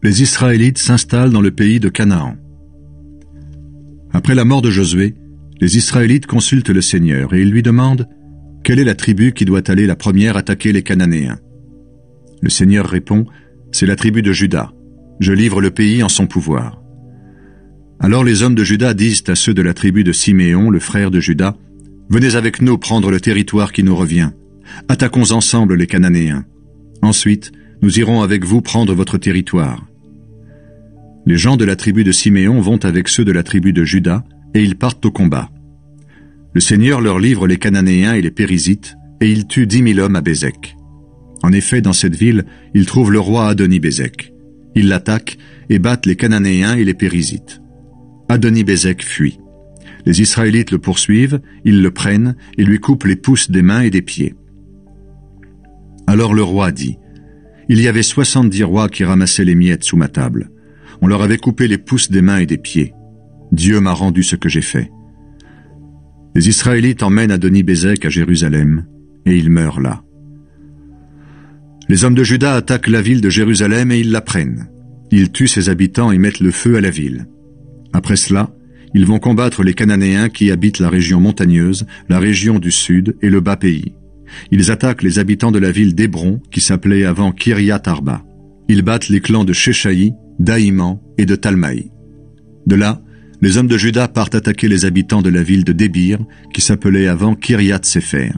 Les Israélites s'installent dans le pays de Canaan. Après la mort de Josué, les Israélites consultent le Seigneur et ils lui demandent « Quelle est la tribu qui doit aller la première attaquer les Cananéens ?» Le Seigneur répond « C'est la tribu de Juda. Je livre le pays en son pouvoir. » Alors les hommes de Juda disent à ceux de la tribu de Siméon, le frère de Juda, « Venez avec nous prendre le territoire qui nous revient. Attaquons ensemble les Cananéens. Ensuite, nous irons avec vous prendre votre territoire. » Les gens de la tribu de Siméon vont avec ceux de la tribu de Juda et ils partent au combat. Le Seigneur leur livre les Cananéens et les Périzites et il tue 10 000 hommes à Bézek. En effet, dans cette ville, ils trouvent le roi Adoni-Bézek. Ils l'attaquent et battent les Cananéens et les Périzites. Adoni-Bézek fuit. Les Israélites le poursuivent, ils le prennent et lui coupent les pouces des mains et des pieds. Alors le roi dit, « Il y avait 70 rois qui ramassaient les miettes sous ma table. On leur avait coupé les pouces des mains et des pieds. Dieu m'a rendu ce que j'ai fait. » Les Israélites emmènent Adoni-Bézek à Jérusalem et il meurt là. Les hommes de Juda attaquent la ville de Jérusalem et ils la prennent. Ils tuent ses habitants et mettent le feu à la ville. Après cela, ils vont combattre les Cananéens qui habitent la région montagneuse, la région du sud et le bas pays. Ils attaquent les habitants de la ville d'Hébron, qui s'appelait avant Kiryat Arba. Ils battent les clans de Sheshaï, d'Aïman et de Talmaï. De là, les hommes de Juda partent attaquer les habitants de la ville de Débir, qui s'appelait avant Kiryat Sefer.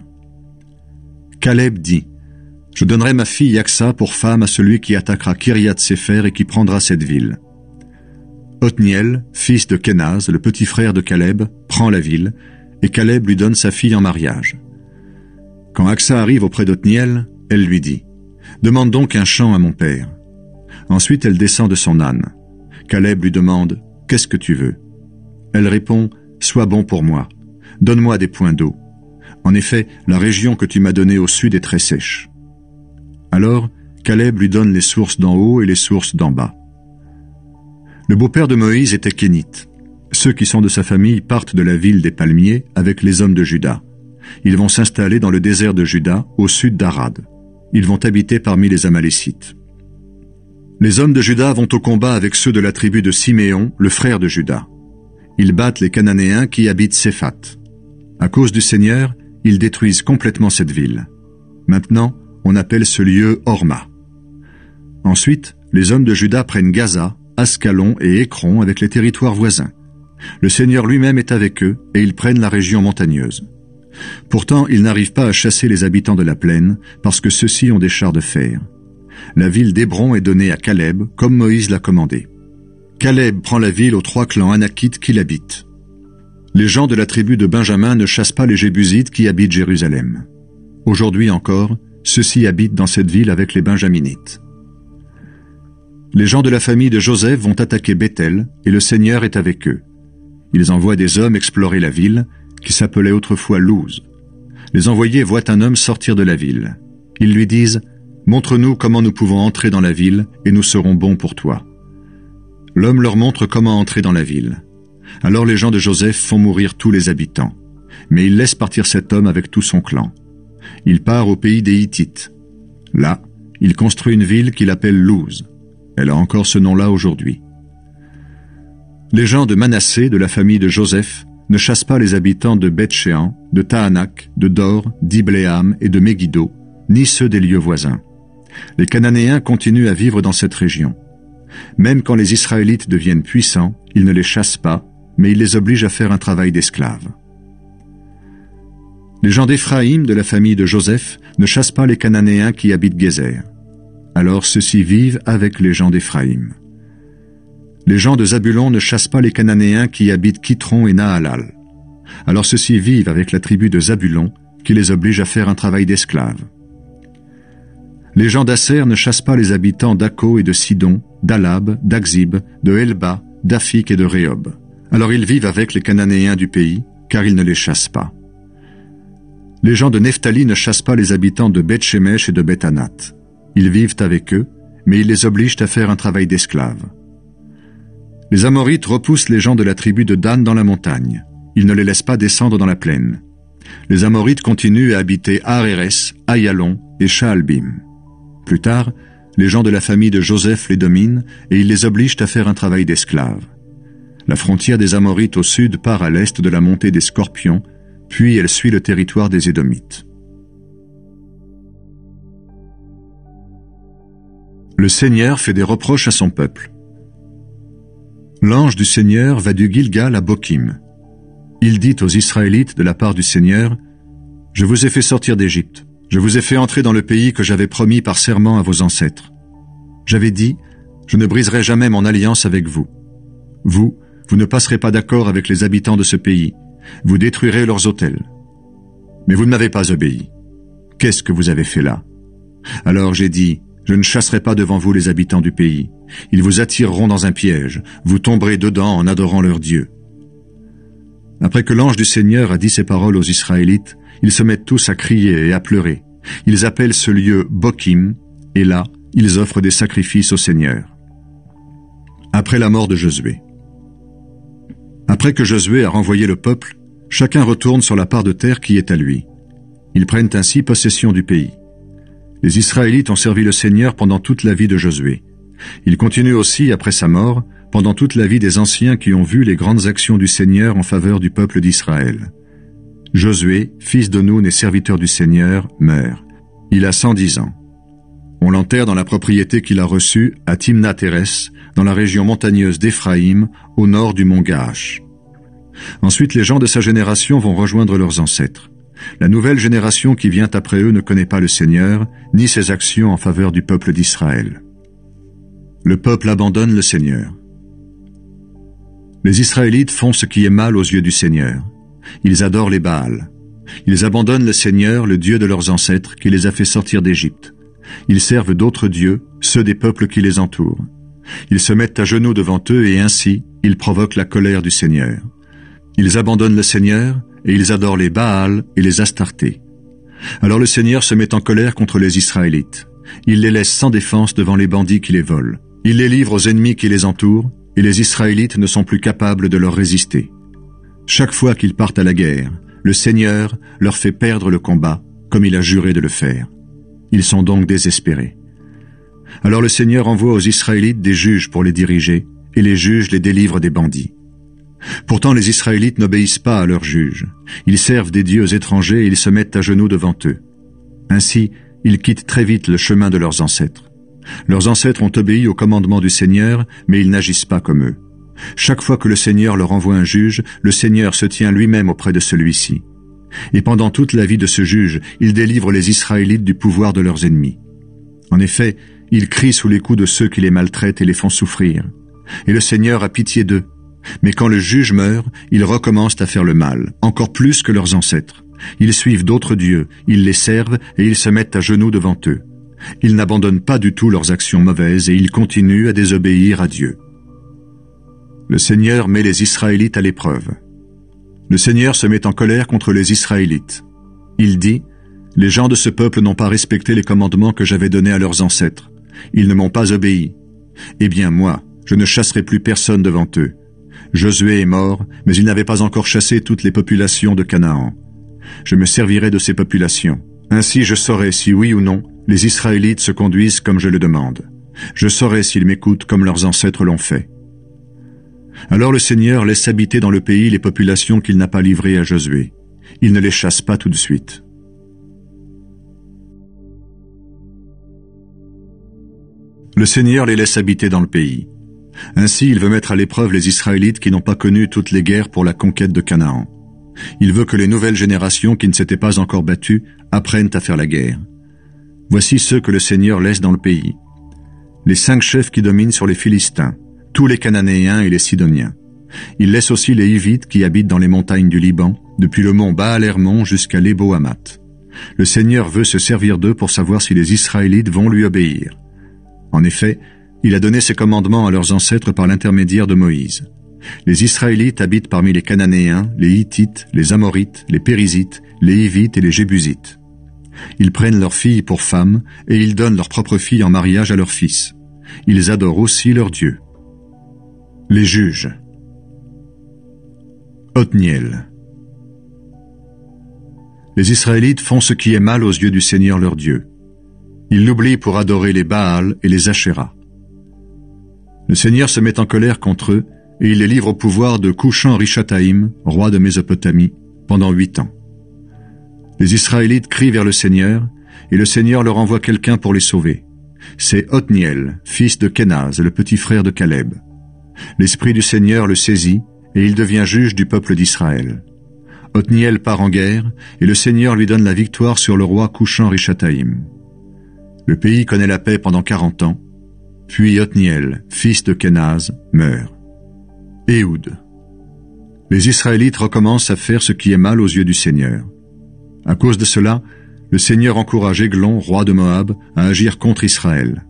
Caleb dit, « Je donnerai ma fille Yaksa pour femme à celui qui attaquera Kiryat Sefer et qui prendra cette ville. » Othniel, fils de Kenaz, le petit frère de Caleb, prend la ville, et Caleb lui donne sa fille en mariage. Quand Aksa arrive auprès d'Othniel, elle lui dit, « Demande donc un champ à mon père. » Ensuite elle descend de son âne. Caleb lui demande, « Qu'est-ce que tu veux ?» Elle répond, « Sois bon pour moi. Donne-moi des points d'eau. En effet, la région que tu m'as donnée au sud est très sèche. » Alors, Caleb lui donne les sources d'en haut et les sources d'en bas. Le beau-père de Moïse était Kénite. Ceux qui sont de sa famille partent de la ville des palmiers avec les hommes de Juda. Ils vont s'installer dans le désert de Juda, au sud d'Arad. Ils vont habiter parmi les Amalécites. Les hommes de Juda vont au combat avec ceux de la tribu de Siméon, le frère de Juda. Ils battent les Cananéens qui habitent Séphat. À cause du Seigneur, ils détruisent complètement cette ville. Maintenant, on appelle ce lieu Horma. Ensuite, les hommes de Juda prennent Gaza, Ascalon et Écron avec les territoires voisins. Le Seigneur lui-même est avec eux et ils prennent la région montagneuse. Pourtant, ils n'arrivent pas à chasser les habitants de la plaine parce que ceux-ci ont des chars de fer. La ville d'Hébron est donnée à Caleb comme Moïse l'a commandé. Caleb prend la ville aux 3 clans anakites qui l'habitent. Les gens de la tribu de Benjamin ne chassent pas les Jébusites qui habitent Jérusalem. Aujourd'hui encore, ceux-ci habitent dans cette ville avec les Benjaminites. Les gens de la famille de Joseph vont attaquer Béthel, et le Seigneur est avec eux. Ils envoient des hommes explorer la ville, qui s'appelait autrefois Luz. Les envoyés voient un homme sortir de la ville. Ils lui disent « Montre-nous comment nous pouvons entrer dans la ville, et nous serons bons pour toi. » L'homme leur montre comment entrer dans la ville. Alors les gens de Joseph font mourir tous les habitants. Mais ils laissent partir cet homme avec tout son clan. Il part au pays des Hittites. Là, il construit une ville qu'il appelle Luz. Elle a encore ce nom-là aujourd'hui. Les gens de Manassé, de la famille de Joseph, ne chassent pas les habitants de Beth-Shean, de Tahanak, de Dor, d'Ibléam et de Megiddo, ni ceux des lieux voisins. Les Cananéens continuent à vivre dans cette région. Même quand les Israélites deviennent puissants, ils ne les chassent pas, mais ils les obligent à faire un travail d'esclaves. Les gens d'Éphraïm, de la famille de Joseph, ne chassent pas les Cananéens qui habitent Gézer. Alors ceux-ci vivent avec les gens d'Éphraïm. Les gens de Zabulon ne chassent pas les Cananéens qui habitent Kitron et Nahalal. Alors ceux-ci vivent avec la tribu de Zabulon, qui les oblige à faire un travail d'esclaves. Les gens d'Asser ne chassent pas les habitants d'Akko et de Sidon, d'Alab, d'Akzib, de Elba, d'Afik et de Rehob. Alors ils vivent avec les Cananéens du pays, car ils ne les chassent pas. Les gens de Nephtali ne chassent pas les habitants de Beth-Shemesh et de Beth-Anath. Ils vivent avec eux, mais ils les obligent à faire un travail d'esclaves. Les Amorites repoussent les gens de la tribu de Dan dans la montagne. Ils ne les laissent pas descendre dans la plaine. Les Amorites continuent à habiter Ar-Héres, Ayalon et Shaalbim. Plus tard, les gens de la famille de Joseph les dominent et ils les obligent à faire un travail d'esclaves. La frontière des Amorites au sud part à l'est de la montée des Scorpions, puis elle suit le territoire des Édomites. Le Seigneur fait des reproches à son peuple. L'ange du Seigneur va du Gilgal à Bokim. Il dit aux Israélites de la part du Seigneur, « Je vous ai fait sortir d'Égypte. Je vous ai fait entrer dans le pays que j'avais promis par serment à vos ancêtres. J'avais dit, je ne briserai jamais mon alliance avec vous. Vous ne passerez pas d'accord avec les habitants de ce pays. Vous détruirez leurs autels. Mais vous ne m'avez pas obéi. Qu'est-ce que vous avez fait là? Alors j'ai dit, je ne chasserai pas devant vous les habitants du pays. Ils vous attireront dans un piège. Vous tomberez dedans en adorant leur Dieu. » Après que l'ange du Seigneur a dit ces paroles aux Israélites, ils se mettent tous à crier et à pleurer. Ils appellent ce lieu Bokim, et là, ils offrent des sacrifices au Seigneur. Après la mort de Josué. Après que Josué a renvoyé le peuple, chacun retourne sur la part de terre qui est à lui. Ils prennent ainsi possession du pays. Les Israélites ont servi le Seigneur pendant toute la vie de Josué. Ils continuent aussi, après sa mort, pendant toute la vie des anciens qui ont vu les grandes actions du Seigneur en faveur du peuple d'Israël. Josué, fils de Nun et serviteur du Seigneur, meurt. Il a 110 ans. On l'enterre dans la propriété qu'il a reçue à Timnath-Hérès, dans la région montagneuse d'Éphraïm, au nord du mont Gaash. Ensuite, les gens de sa génération vont rejoindre leurs ancêtres. La nouvelle génération qui vient après eux ne connaît pas le Seigneur, ni ses actions en faveur du peuple d'Israël. Le peuple abandonne le Seigneur. Les Israélites font ce qui est mal aux yeux du Seigneur. Ils adorent les Baals. Ils abandonnent le Seigneur, le Dieu de leurs ancêtres, qui les a fait sortir d'Égypte. Ils servent d'autres dieux, ceux des peuples qui les entourent. Ils se mettent à genoux devant eux et ainsi, ils provoquent la colère du Seigneur. Ils abandonnent le Seigneur et ils adorent les Baals et les Astartés. Alors le Seigneur se met en colère contre les Israélites. Il les laisse sans défense devant les bandits qui les volent. Il les livre aux ennemis qui les entourent et les Israélites ne sont plus capables de leur résister. Chaque fois qu'ils partent à la guerre, le Seigneur leur fait perdre le combat, comme il a juré de le faire. Ils sont donc désespérés. Alors le Seigneur envoie aux Israélites des juges pour les diriger, et les juges les délivrent des bandits. Pourtant les Israélites n'obéissent pas à leurs juges. Ils servent des dieux étrangers et ils se mettent à genoux devant eux. Ainsi, ils quittent très vite le chemin de leurs ancêtres. Leurs ancêtres ont obéi au commandement du Seigneur, mais ils n'agissent pas comme eux. Chaque fois que le Seigneur leur envoie un juge, le Seigneur se tient lui-même auprès de celui-ci. Et pendant toute la vie de ce juge, il délivre les Israélites du pouvoir de leurs ennemis. En effet, ils crient sous les coups de ceux qui les maltraitent et les font souffrir. Et le Seigneur a pitié d'eux. Mais quand le juge meurt, ils recommencent à faire le mal, encore plus que leurs ancêtres. Ils suivent d'autres dieux, ils les servent et ils se mettent à genoux devant eux. Ils n'abandonnent pas du tout leurs actions mauvaises et ils continuent à désobéir à Dieu. Le Seigneur met les Israélites à l'épreuve. Le Seigneur se met en colère contre les Israélites. Il dit, « Les gens de ce peuple n'ont pas respecté les commandements que j'avais donnés à leurs ancêtres. Ils ne m'ont pas obéi. Eh bien moi, je ne chasserai plus personne devant eux. Josué est mort, mais il n'avait pas encore chassé toutes les populations de Canaan. Je me servirai de ces populations. Ainsi je saurai si oui ou non les Israélites se conduisent comme je le demande. Je saurai s'ils m'écoutent comme leurs ancêtres l'ont fait. » Alors le Seigneur laisse habiter dans le pays les populations qu'il n'a pas livrées à Josué. Il ne les chasse pas tout de suite. Le Seigneur les laisse habiter dans le pays. Ainsi, il veut mettre à l'épreuve les Israélites qui n'ont pas connu toutes les guerres pour la conquête de Canaan. Il veut que les nouvelles générations qui ne s'étaient pas encore battues apprennent à faire la guerre. Voici ceux que le Seigneur laisse dans le pays. Les 5 chefs qui dominent sur les Philistins, tous les Cananéens et les Sidoniens. Il laisse aussi les Hivites qui habitent dans les montagnes du Liban, depuis le mont Baal-Hermon jusqu'à Lebo-Hamath. Le Seigneur veut se servir d'eux pour savoir si les Israélites vont lui obéir. En effet, il a donné ses commandements à leurs ancêtres par l'intermédiaire de Moïse. Les Israélites habitent parmi les Cananéens, les Hittites, les Amorites, les Périzites, les Hivites et les Jébusites. Ils prennent leurs filles pour femmes et ils donnent leurs propres filles en mariage à leurs fils. Ils adorent aussi leur Dieu. Les juges. Othniel. Les Israélites font ce qui est mal aux yeux du Seigneur leur Dieu. Ils l'oublient pour adorer les Baals et les Ashéras. Le Seigneur se met en colère contre eux et il les livre au pouvoir de Cushan-Rishathaïm, roi de Mésopotamie, pendant 8 ans. Les Israélites crient vers le Seigneur et le Seigneur leur envoie quelqu'un pour les sauver. C'est Othniel, fils de Kenaz, le petit frère de Caleb. L'Esprit du Seigneur le saisit et il devient juge du peuple d'Israël. Othniel part en guerre et le Seigneur lui donne la victoire sur le roi Cushan-Rishathaïm. Le pays connaît la paix pendant 40 ans, puis Othniel, fils de Kenaz, meurt. Éhoud. Les Israélites recommencent à faire ce qui est mal aux yeux du Seigneur. À cause de cela, le Seigneur encourage Églon, roi de Moab, à agir contre Israël.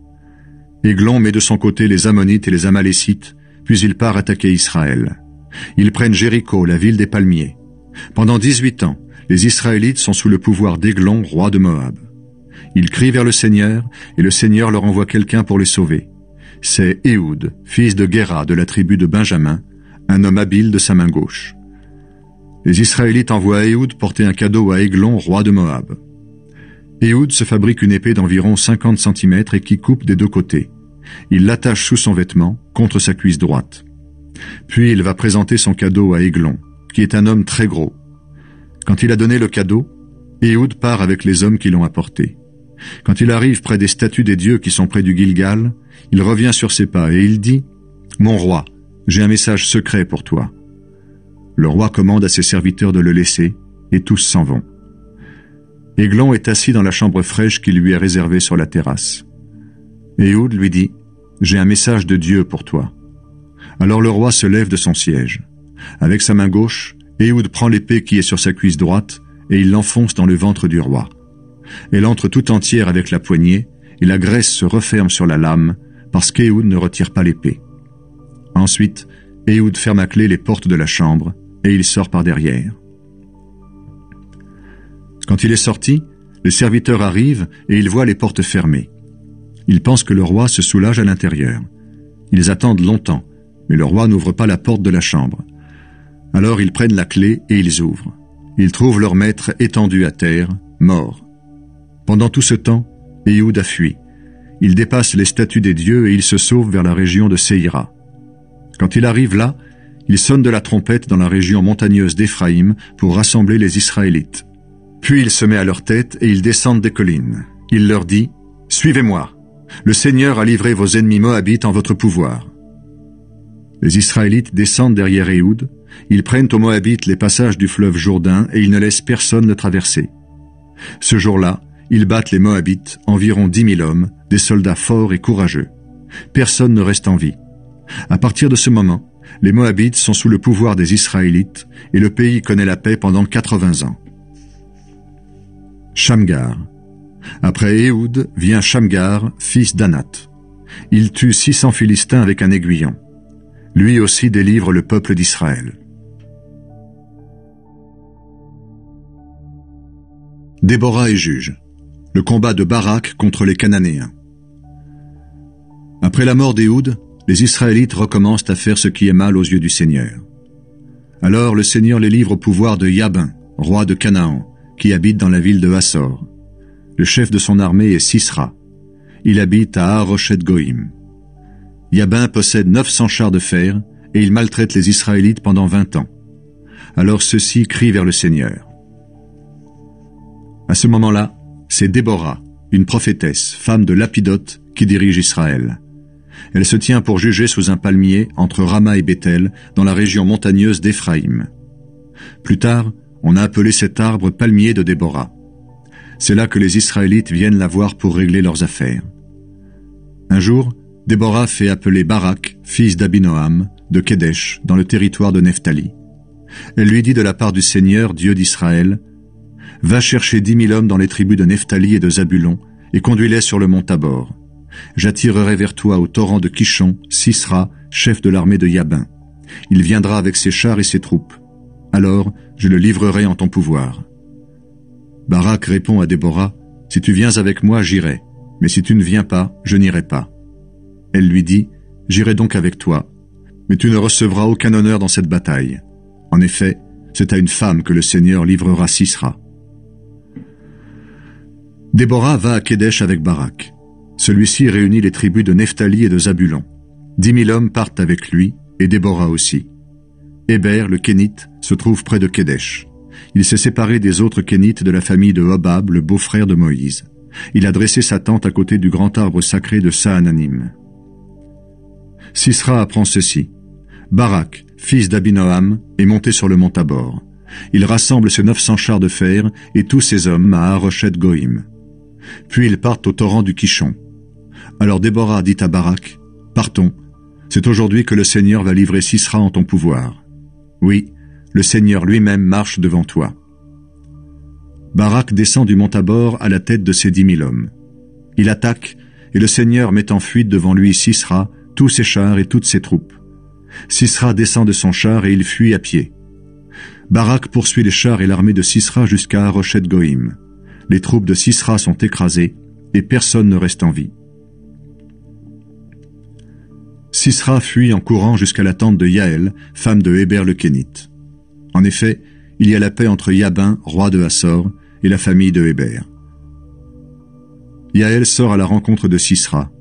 Églon met de son côté les Ammonites et les Amalécites, puis il part attaquer Israël. Ils prennent Jéricho, la ville des palmiers. Pendant 18 ans, les Israélites sont sous le pouvoir d'Églon, roi de Moab. Ils crient vers le Seigneur, et le Seigneur leur envoie quelqu'un pour les sauver. C'est Éhoud, fils de Guéra de la tribu de Benjamin, un homme habile de sa main gauche. Les Israélites envoient Éhoud porter un cadeau à Églon, roi de Moab. Éhoud se fabrique une épée d'environ 50 cm et qui coupe des deux côtés. Il l'attache sous son vêtement, contre sa cuisse droite. Puis il va présenter son cadeau à Églon, qui est un homme très gros. Quand il a donné le cadeau, Éhoud part avec les hommes qui l'ont apporté. Quand il arrive près des statues des dieux qui sont près du Gilgal, il revient sur ses pas et il dit « Mon roi, j'ai un message secret pour toi. » Le roi commande à ses serviteurs de le laisser, et tous s'en vont. Églon est assis dans la chambre fraîche qui lui est réservée sur la terrasse. Éhoud lui dit « J'ai un message de Dieu pour toi. » Alors le roi se lève de son siège. Avec sa main gauche, Éhoud prend l'épée qui est sur sa cuisse droite et il l'enfonce dans le ventre du roi. Elle entre tout entière avec la poignée et la graisse se referme sur la lame parce qu'Éhoud ne retire pas l'épée. Ensuite, Éhoud ferme à clé les portes de la chambre et il sort par derrière. Quand il est sorti, les serviteurs arrivent et ils voient les portes fermées. Ils pensent que le roi se soulage à l'intérieur. Ils attendent longtemps, mais le roi n'ouvre pas la porte de la chambre. Alors ils prennent la clé et ils ouvrent. Ils trouvent leur maître étendu à terre, mort. Pendant tout ce temps, Éhoud a fui. Il dépasse les statues des dieux et il se sauve vers la région de Séhira. Quand il arrive là, il sonne de la trompette dans la région montagneuse d'Éphraïm pour rassembler les Israélites. Puis il se met à leur tête et ils descendent des collines. Il leur dit « Suivez-moi. Le Seigneur a livré vos ennemis moabites en votre pouvoir. » Les Israélites descendent derrière Éhoud. Ils prennent aux Moabites les passages du fleuve Jourdain et ils ne laissent personne le traverser. Ce jour-là, ils battent les Moabites, environ 10 000 hommes, des soldats forts et courageux. Personne ne reste en vie. À partir de ce moment, les Moabites sont sous le pouvoir des Israélites et le pays connaît la paix pendant 80 ans. Shamgar. Après Éhoud vient Shamgar, fils d'Anath. Il tue 600 Philistins avec un aiguillon. Lui aussi délivre le peuple d'Israël. Déborah est juge. Le combat de Barak contre les Cananéens. Après la mort d'Éhoud, les Israélites recommencent à faire ce qui est mal aux yeux du Seigneur. Alors le Seigneur les livre au pouvoir de Jabin, roi de Canaan, qui habite dans la ville de Hassor. Le chef de son armée est Sisra. Il habite à Haroshet Goïm. Jabin possède 900 chars de fer et il maltraite les Israélites pendant 20 ans. Alors ceux-ci crient vers le Seigneur. À ce moment-là, c'est Déborah, une prophétesse, femme de Lapidote, qui dirige Israël. Elle se tient pour juger sous un palmier entre Rama et Béthel, dans la région montagneuse d'Éphraïm. Plus tard, on a appelé cet arbre palmier de Déborah. C'est là que les Israélites viennent la voir pour régler leurs affaires. Un jour, Déborah fait appeler Barak, fils d'Abinoam, de Kédesh, dans le territoire de Nephtali. Elle lui dit de la part du Seigneur, Dieu d'Israël, « Va chercher 10 000 hommes dans les tribus de Nephtali et de Zabulon, et conduis-les sur le mont Tabor. J'attirerai vers toi au torrent de Kishon, Sisra, chef de l'armée de Jabin. Il viendra avec ses chars et ses troupes. Alors, je le livrerai en ton pouvoir. » Barak répond à Déborah, « Si tu viens avec moi, j'irai, mais si tu ne viens pas, je n'irai pas. » Elle lui dit, « J'irai donc avec toi, mais tu ne recevras aucun honneur dans cette bataille. En effet, c'est à une femme que le Seigneur livrera Sisra. » Déborah va à Kédesh avec Barak. Celui-ci réunit les tribus de Nephtali et de Zabulon. 10 000 hommes partent avec lui, et Déborah aussi. Héber, le Kénite, se trouve près de Kédesh. Il s'est séparé des autres Kénites de la famille de Hobab, le beau-frère de Moïse. Il a dressé sa tente à côté du grand arbre sacré de Saananim. Sisra apprend ceci. Barak, fils d'Abinoam, est monté sur le mont Tabor. Il rassemble ses 900 chars de fer et tous ses hommes à Haroshet Goïm. Puis ils partent au torrent du Kishon. Alors Déborah dit à Barak, « Partons, c'est aujourd'hui que le Seigneur va livrer Sisra en ton pouvoir. Oui, le Seigneur lui-même marche devant toi. » Barak descend du mont Tabor à la tête de ses 10 000 hommes. Il attaque, et le Seigneur met en fuite devant lui Sisra, tous ses chars et toutes ses troupes. Sisra descend de son char et il fuit à pied. Barak poursuit les chars et l'armée de Sisra jusqu'à Haroshet Goïm. Les troupes de Sisra sont écrasées, et personne ne reste en vie. Sisra fuit en courant jusqu'à la tente de Yaël, femme de Héber le Kénite. En effet, il y a la paix entre Jabin, roi de Hassor, et la famille de Héber. Yaël sort à la rencontre de Sisra.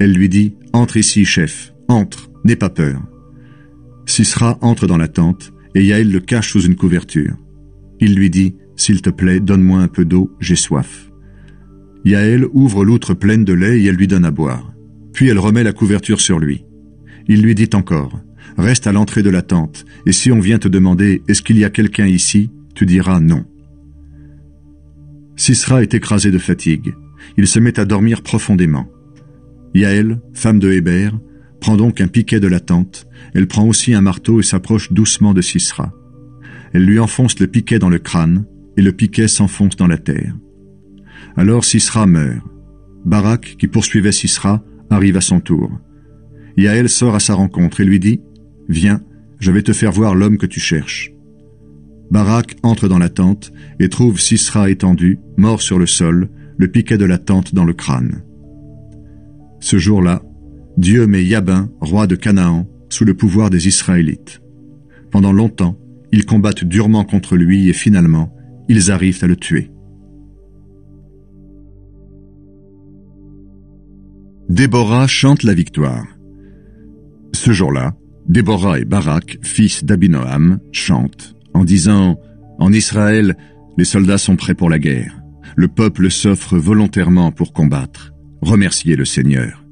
Elle lui dit « Entre ici, chef, entre, n'aie pas peur. » Sisra entre dans la tente, et Yaël le cache sous une couverture. Il lui dit « S'il te plaît, donne-moi un peu d'eau, j'ai soif. » Yaël ouvre l'outre pleine de lait et elle lui donne à boire. Puis elle remet la couverture sur lui. Il lui dit encore « Reste à l'entrée de la tente, et si on vient te demander « Est-ce qu'il y a quelqu'un ici ?» tu diras « Non. » Sisra est écrasé de fatigue. Il se met à dormir profondément. Yaël, femme de Héber, prend donc un piquet de la tente. Elle prend aussi un marteau et s'approche doucement de Sisra. Elle lui enfonce le piquet dans le crâne, et le piquet s'enfonce dans la terre. Alors Sisra meurt. Barak, qui poursuivait Sisra, arrive à son tour. Yaël sort à sa rencontre et lui dit « Viens, je vais te faire voir l'homme que tu cherches. » Barak entre dans la tente et trouve Sisra étendu, mort sur le sol, le piquet de la tente dans le crâne. Ce jour-là, Dieu met Jabin, roi de Canaan, sous le pouvoir des Israélites. Pendant longtemps, ils combattent durement contre lui et finalement, ils arrivent à le tuer. Déborah chante la victoire. Ce jour-là, Déborah et Barak, fils d'Abinoam, chantent en disant « En Israël, les soldats sont prêts pour la guerre. Le peuple s'offre volontairement pour combattre. Remerciez le Seigneur.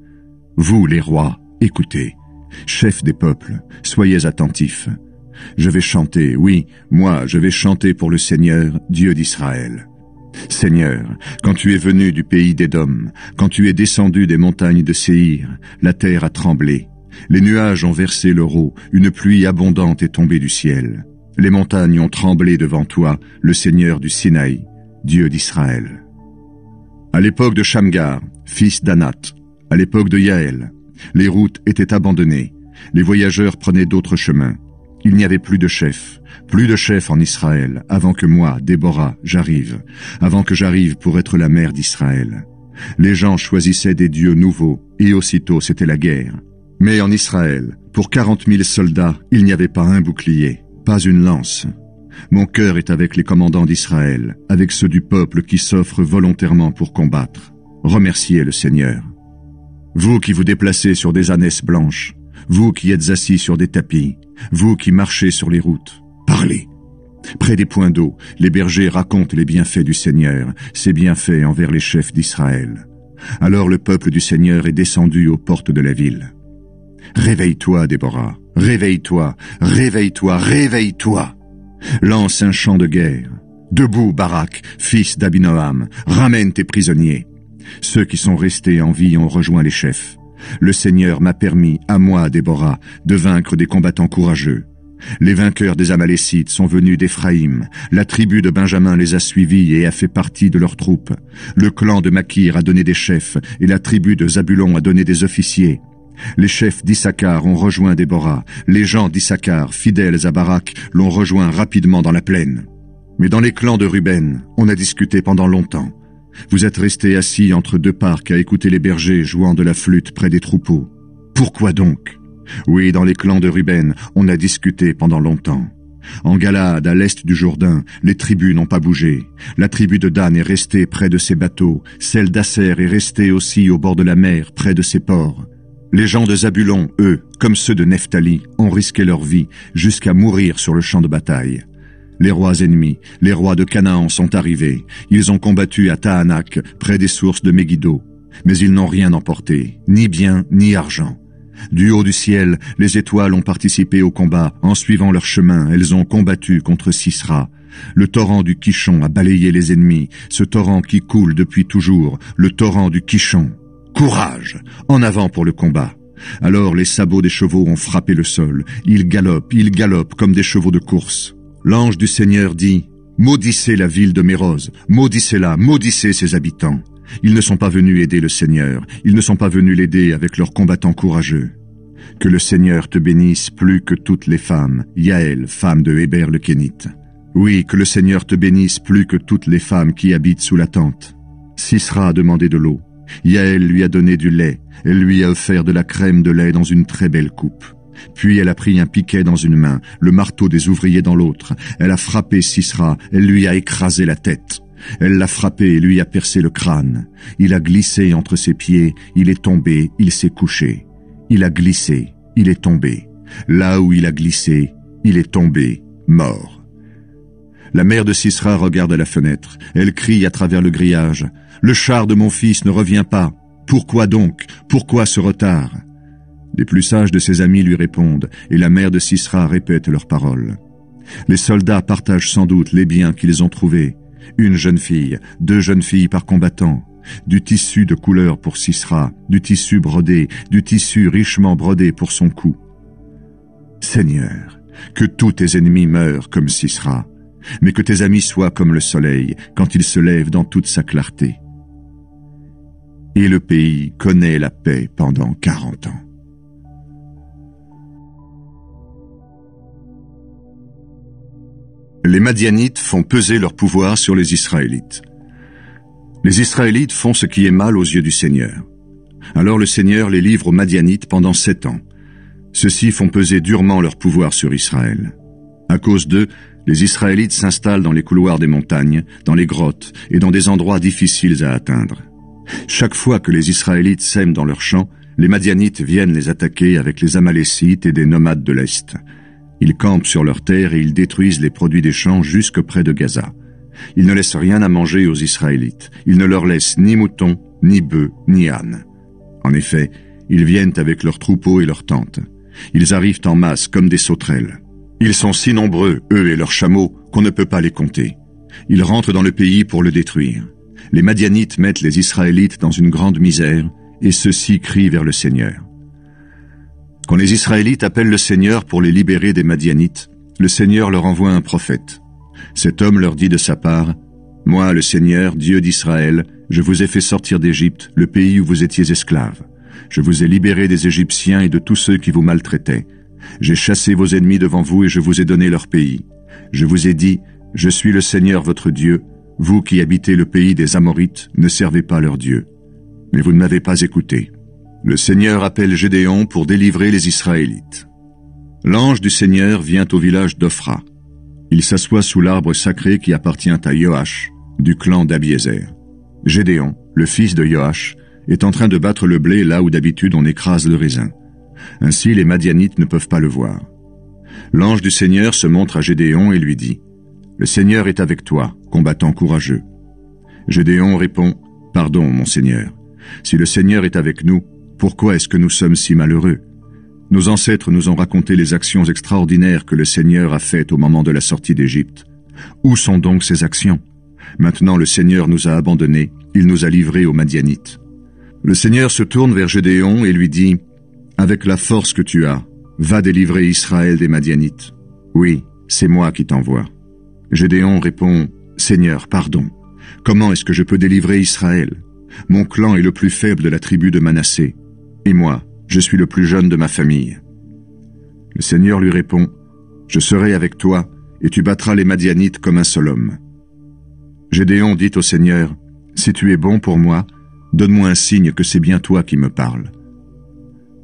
Vous, les rois, écoutez. Chefs des peuples, soyez attentifs. Je vais chanter, oui, moi, je vais chanter pour le Seigneur, Dieu d'Israël. Seigneur, quand tu es venu du pays d'Édom, quand tu es descendu des montagnes de Séhir, la terre a tremblé. Les nuages ont versé leur eau, une pluie abondante est tombée du ciel. Les montagnes ont tremblé devant toi, le Seigneur du Sinaï, Dieu d'Israël. À l'époque de Shamgar, fils d'Anath, à l'époque de Yaël, les routes étaient abandonnées, les voyageurs prenaient d'autres chemins. Il n'y avait plus de chef en Israël, avant que moi, Déborah, j'arrive, avant que j'arrive pour être la mère d'Israël. Les gens choisissaient des dieux nouveaux, et aussitôt c'était la guerre. Mais en Israël, pour 40 000 soldats, il n'y avait pas un bouclier, pas une lance. Mon cœur est avec les commandants d'Israël, avec ceux du peuple qui s'offrent volontairement pour combattre. Remerciez le Seigneur. Vous qui vous déplacez sur des ânesses blanches, vous qui êtes assis sur des tapis, vous qui marchez sur les routes, parlez. Près des points d'eau, les bergers racontent les bienfaits du Seigneur, ses bienfaits envers les chefs d'Israël. Alors le peuple du Seigneur est descendu aux portes de la ville. Réveille-toi, Déborah, réveille-toi, réveille-toi, réveille-toi. Lance un chant de guerre. Debout, Barak, fils d'Abinoam, ramène tes prisonniers. Ceux qui sont restés en vie ont rejoint les chefs. Le Seigneur m'a permis, à moi, Déborah, de vaincre des combattants courageux. Les vainqueurs des Amalécites sont venus d'Éphraïm. La tribu de Benjamin les a suivis et a fait partie de leurs troupes. Le clan de Makir a donné des chefs et la tribu de Zabulon a donné des officiers. Les chefs d'Issachar ont rejoint Déborah. Les gens d'Issachar, fidèles à Barak, l'ont rejoint rapidement dans la plaine. Mais dans les clans de Ruben, on a discuté pendant longtemps. Vous êtes restés assis entre deux parcs à écouter les bergers jouant de la flûte près des troupeaux. Pourquoi donc? Oui, dans les clans de Ruben, on a discuté pendant longtemps. En Galaad, à l'est du Jourdain, les tribus n'ont pas bougé. La tribu de Dan est restée près de ses bateaux. Celle d'Asser est restée aussi au bord de la mer, près de ses ports. Les gens de Zabulon, eux, comme ceux de Nephtali, ont risqué leur vie jusqu'à mourir sur le champ de bataille. Les rois ennemis, les rois de Canaan sont arrivés. Ils ont combattu à Tahanak, près des sources de Megiddo. Mais ils n'ont rien emporté, ni bien, ni argent. Du haut du ciel, les étoiles ont participé au combat. En suivant leur chemin, elles ont combattu contre Sisra. Le torrent du Kishon a balayé les ennemis, ce torrent qui coule depuis toujours, le torrent du Kishon. Courage! En avant pour le combat! Alors les sabots des chevaux ont frappé le sol. Ils galopent comme des chevaux de course. L'ange du Seigneur dit, « Maudissez la ville de Méroz, maudissez-la, maudissez ses habitants. » Ils ne sont pas venus aider le Seigneur, ils ne sont pas venus l'aider avec leurs combattants courageux. Que le Seigneur te bénisse plus que toutes les femmes, Yaël, femme de Héber le Kénite. Oui, que le Seigneur te bénisse plus que toutes les femmes qui habitent sous la tente. Sisra a demandé de l'eau. Yaël lui a donné du lait, elle lui a offert de la crème de lait dans une très belle coupe. Puis elle a pris un piquet dans une main, le marteau des ouvriers dans l'autre. Elle a frappé Sisra, elle lui a écrasé la tête. Elle l'a frappé et lui a percé le crâne. Il a glissé entre ses pieds, il est tombé, il s'est couché. Il a glissé, il est tombé. Là où il a glissé, il est tombé, mort. La mère de Sisra regarde à la fenêtre. Elle crie à travers le grillage. « Le char de mon fils ne revient pas. Pourquoi donc? Pourquoi ce retard ?» Les plus sages de ses amis lui répondent, et la mère de Sisra répète leurs paroles. Les soldats partagent sans doute les biens qu'ils ont trouvés. Une jeune fille, 2 jeunes filles par combattant, du tissu de couleur pour Sisra, du tissu brodé, du tissu richement brodé pour son cou. Seigneur, que tous tes ennemis meurent comme Sisra, mais que tes amis soient comme le soleil quand il se lève dans toute sa clarté. Et le pays connaît la paix pendant 40 ans. Les Madianites font peser leur pouvoir sur les Israélites. Les Israélites font ce qui est mal aux yeux du Seigneur. Alors le Seigneur les livre aux Madianites pendant 7 ans. Ceux-ci font peser durement leur pouvoir sur Israël. À cause d'eux, les Israélites s'installent dans les couloirs des montagnes, dans les grottes et dans des endroits difficiles à atteindre. Chaque fois que les Israélites sèment dans leurs champs, les Madianites viennent les attaquer avec les Amalécites et des nomades de l'Est. Ils campent sur leurs terres et ils détruisent les produits des champs jusque près de Gaza. Ils ne laissent rien à manger aux Israélites. Ils ne leur laissent ni moutons, ni bœufs, ni ânes. En effet, ils viennent avec leurs troupeaux et leurs tentes. Ils arrivent en masse comme des sauterelles. Ils sont si nombreux, eux et leurs chameaux, qu'on ne peut pas les compter. Ils rentrent dans le pays pour le détruire. Les Madianites mettent les Israélites dans une grande misère, et ceux-ci crient vers le Seigneur. Quand les Israélites appellent le Seigneur pour les libérer des Madianites, le Seigneur leur envoie un prophète. Cet homme leur dit de sa part, « Moi, le Seigneur, Dieu d'Israël, je vous ai fait sortir d'Égypte, le pays où vous étiez esclaves. Je vous ai libérés des Égyptiens et de tous ceux qui vous maltraitaient. J'ai chassé vos ennemis devant vous et je vous ai donné leur pays. Je vous ai dit, je suis le Seigneur votre Dieu. Vous qui habitez le pays des Amorites, ne servez pas leur Dieu. Mais vous ne m'avez pas écouté. » Le Seigneur appelle Gédéon pour délivrer les Israélites. L'ange du Seigneur vient au village d'Ophra. Il s'assoit sous l'arbre sacré qui appartient à Joash, du clan d'Abiézer. Gédéon, le fils de Joash, est en train de battre le blé là où d'habitude on écrase le raisin. Ainsi les Madianites ne peuvent pas le voir. L'ange du Seigneur se montre à Gédéon et lui dit, « Le Seigneur est avec toi, combattant courageux. » Gédéon répond, « Pardon, mon Seigneur. Si le Seigneur est avec nous, pourquoi est-ce que nous sommes si malheureux? Nos ancêtres nous ont raconté les actions extraordinaires que le Seigneur a faites au moment de la sortie d'Égypte. Où sont donc ces actions? Maintenant le Seigneur nous a abandonnés, il nous a livrés aux Madianites. » Le Seigneur se tourne vers Gédéon et lui dit, « Avec la force que tu as, va délivrer Israël des Madianites. Oui, c'est moi qui t'envoie. » Gédéon répond, « Seigneur, pardon. Comment est-ce que je peux délivrer Israël? Mon clan est le plus faible de la tribu de Manassé. Et moi, je suis le plus jeune de ma famille. » Le Seigneur lui répond, « Je serai avec toi, et tu battras les Madianites comme un seul homme. » Gédéon dit au Seigneur, « Si tu es bon pour moi, donne-moi un signe que c'est bien toi qui me parles.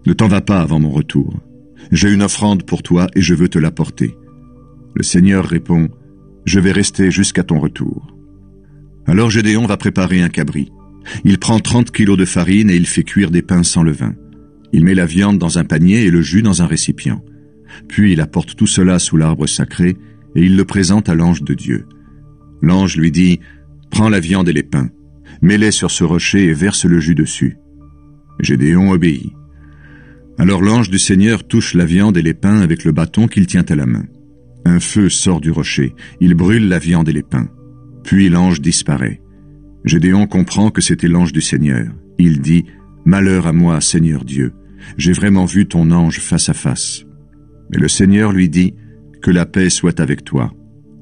Ne t'en va pas avant mon retour. J'ai une offrande pour toi et je veux te l'apporter. » Le Seigneur répond, « Je vais rester jusqu'à ton retour. » Alors Gédéon va préparer un cabri. Il prend 30 kilos de farine et il fait cuire des pains sans levain. Il met la viande dans un panier et le jus dans un récipient. Puis il apporte tout cela sous l'arbre sacré et il le présente à l'ange de Dieu. L'ange lui dit, « Prends la viande et les pains, mets-les sur ce rocher et verse le jus dessus. » Gédéon obéit. Alors l'ange du Seigneur touche la viande et les pains avec le bâton qu'il tient à la main. Un feu sort du rocher, il brûle la viande et les pains. Puis l'ange disparaît. Gédéon comprend que c'était l'ange du Seigneur. Il dit, « Malheur à moi, Seigneur Dieu, j'ai vraiment vu ton ange face à face. » Mais le Seigneur lui dit, « Que la paix soit avec toi.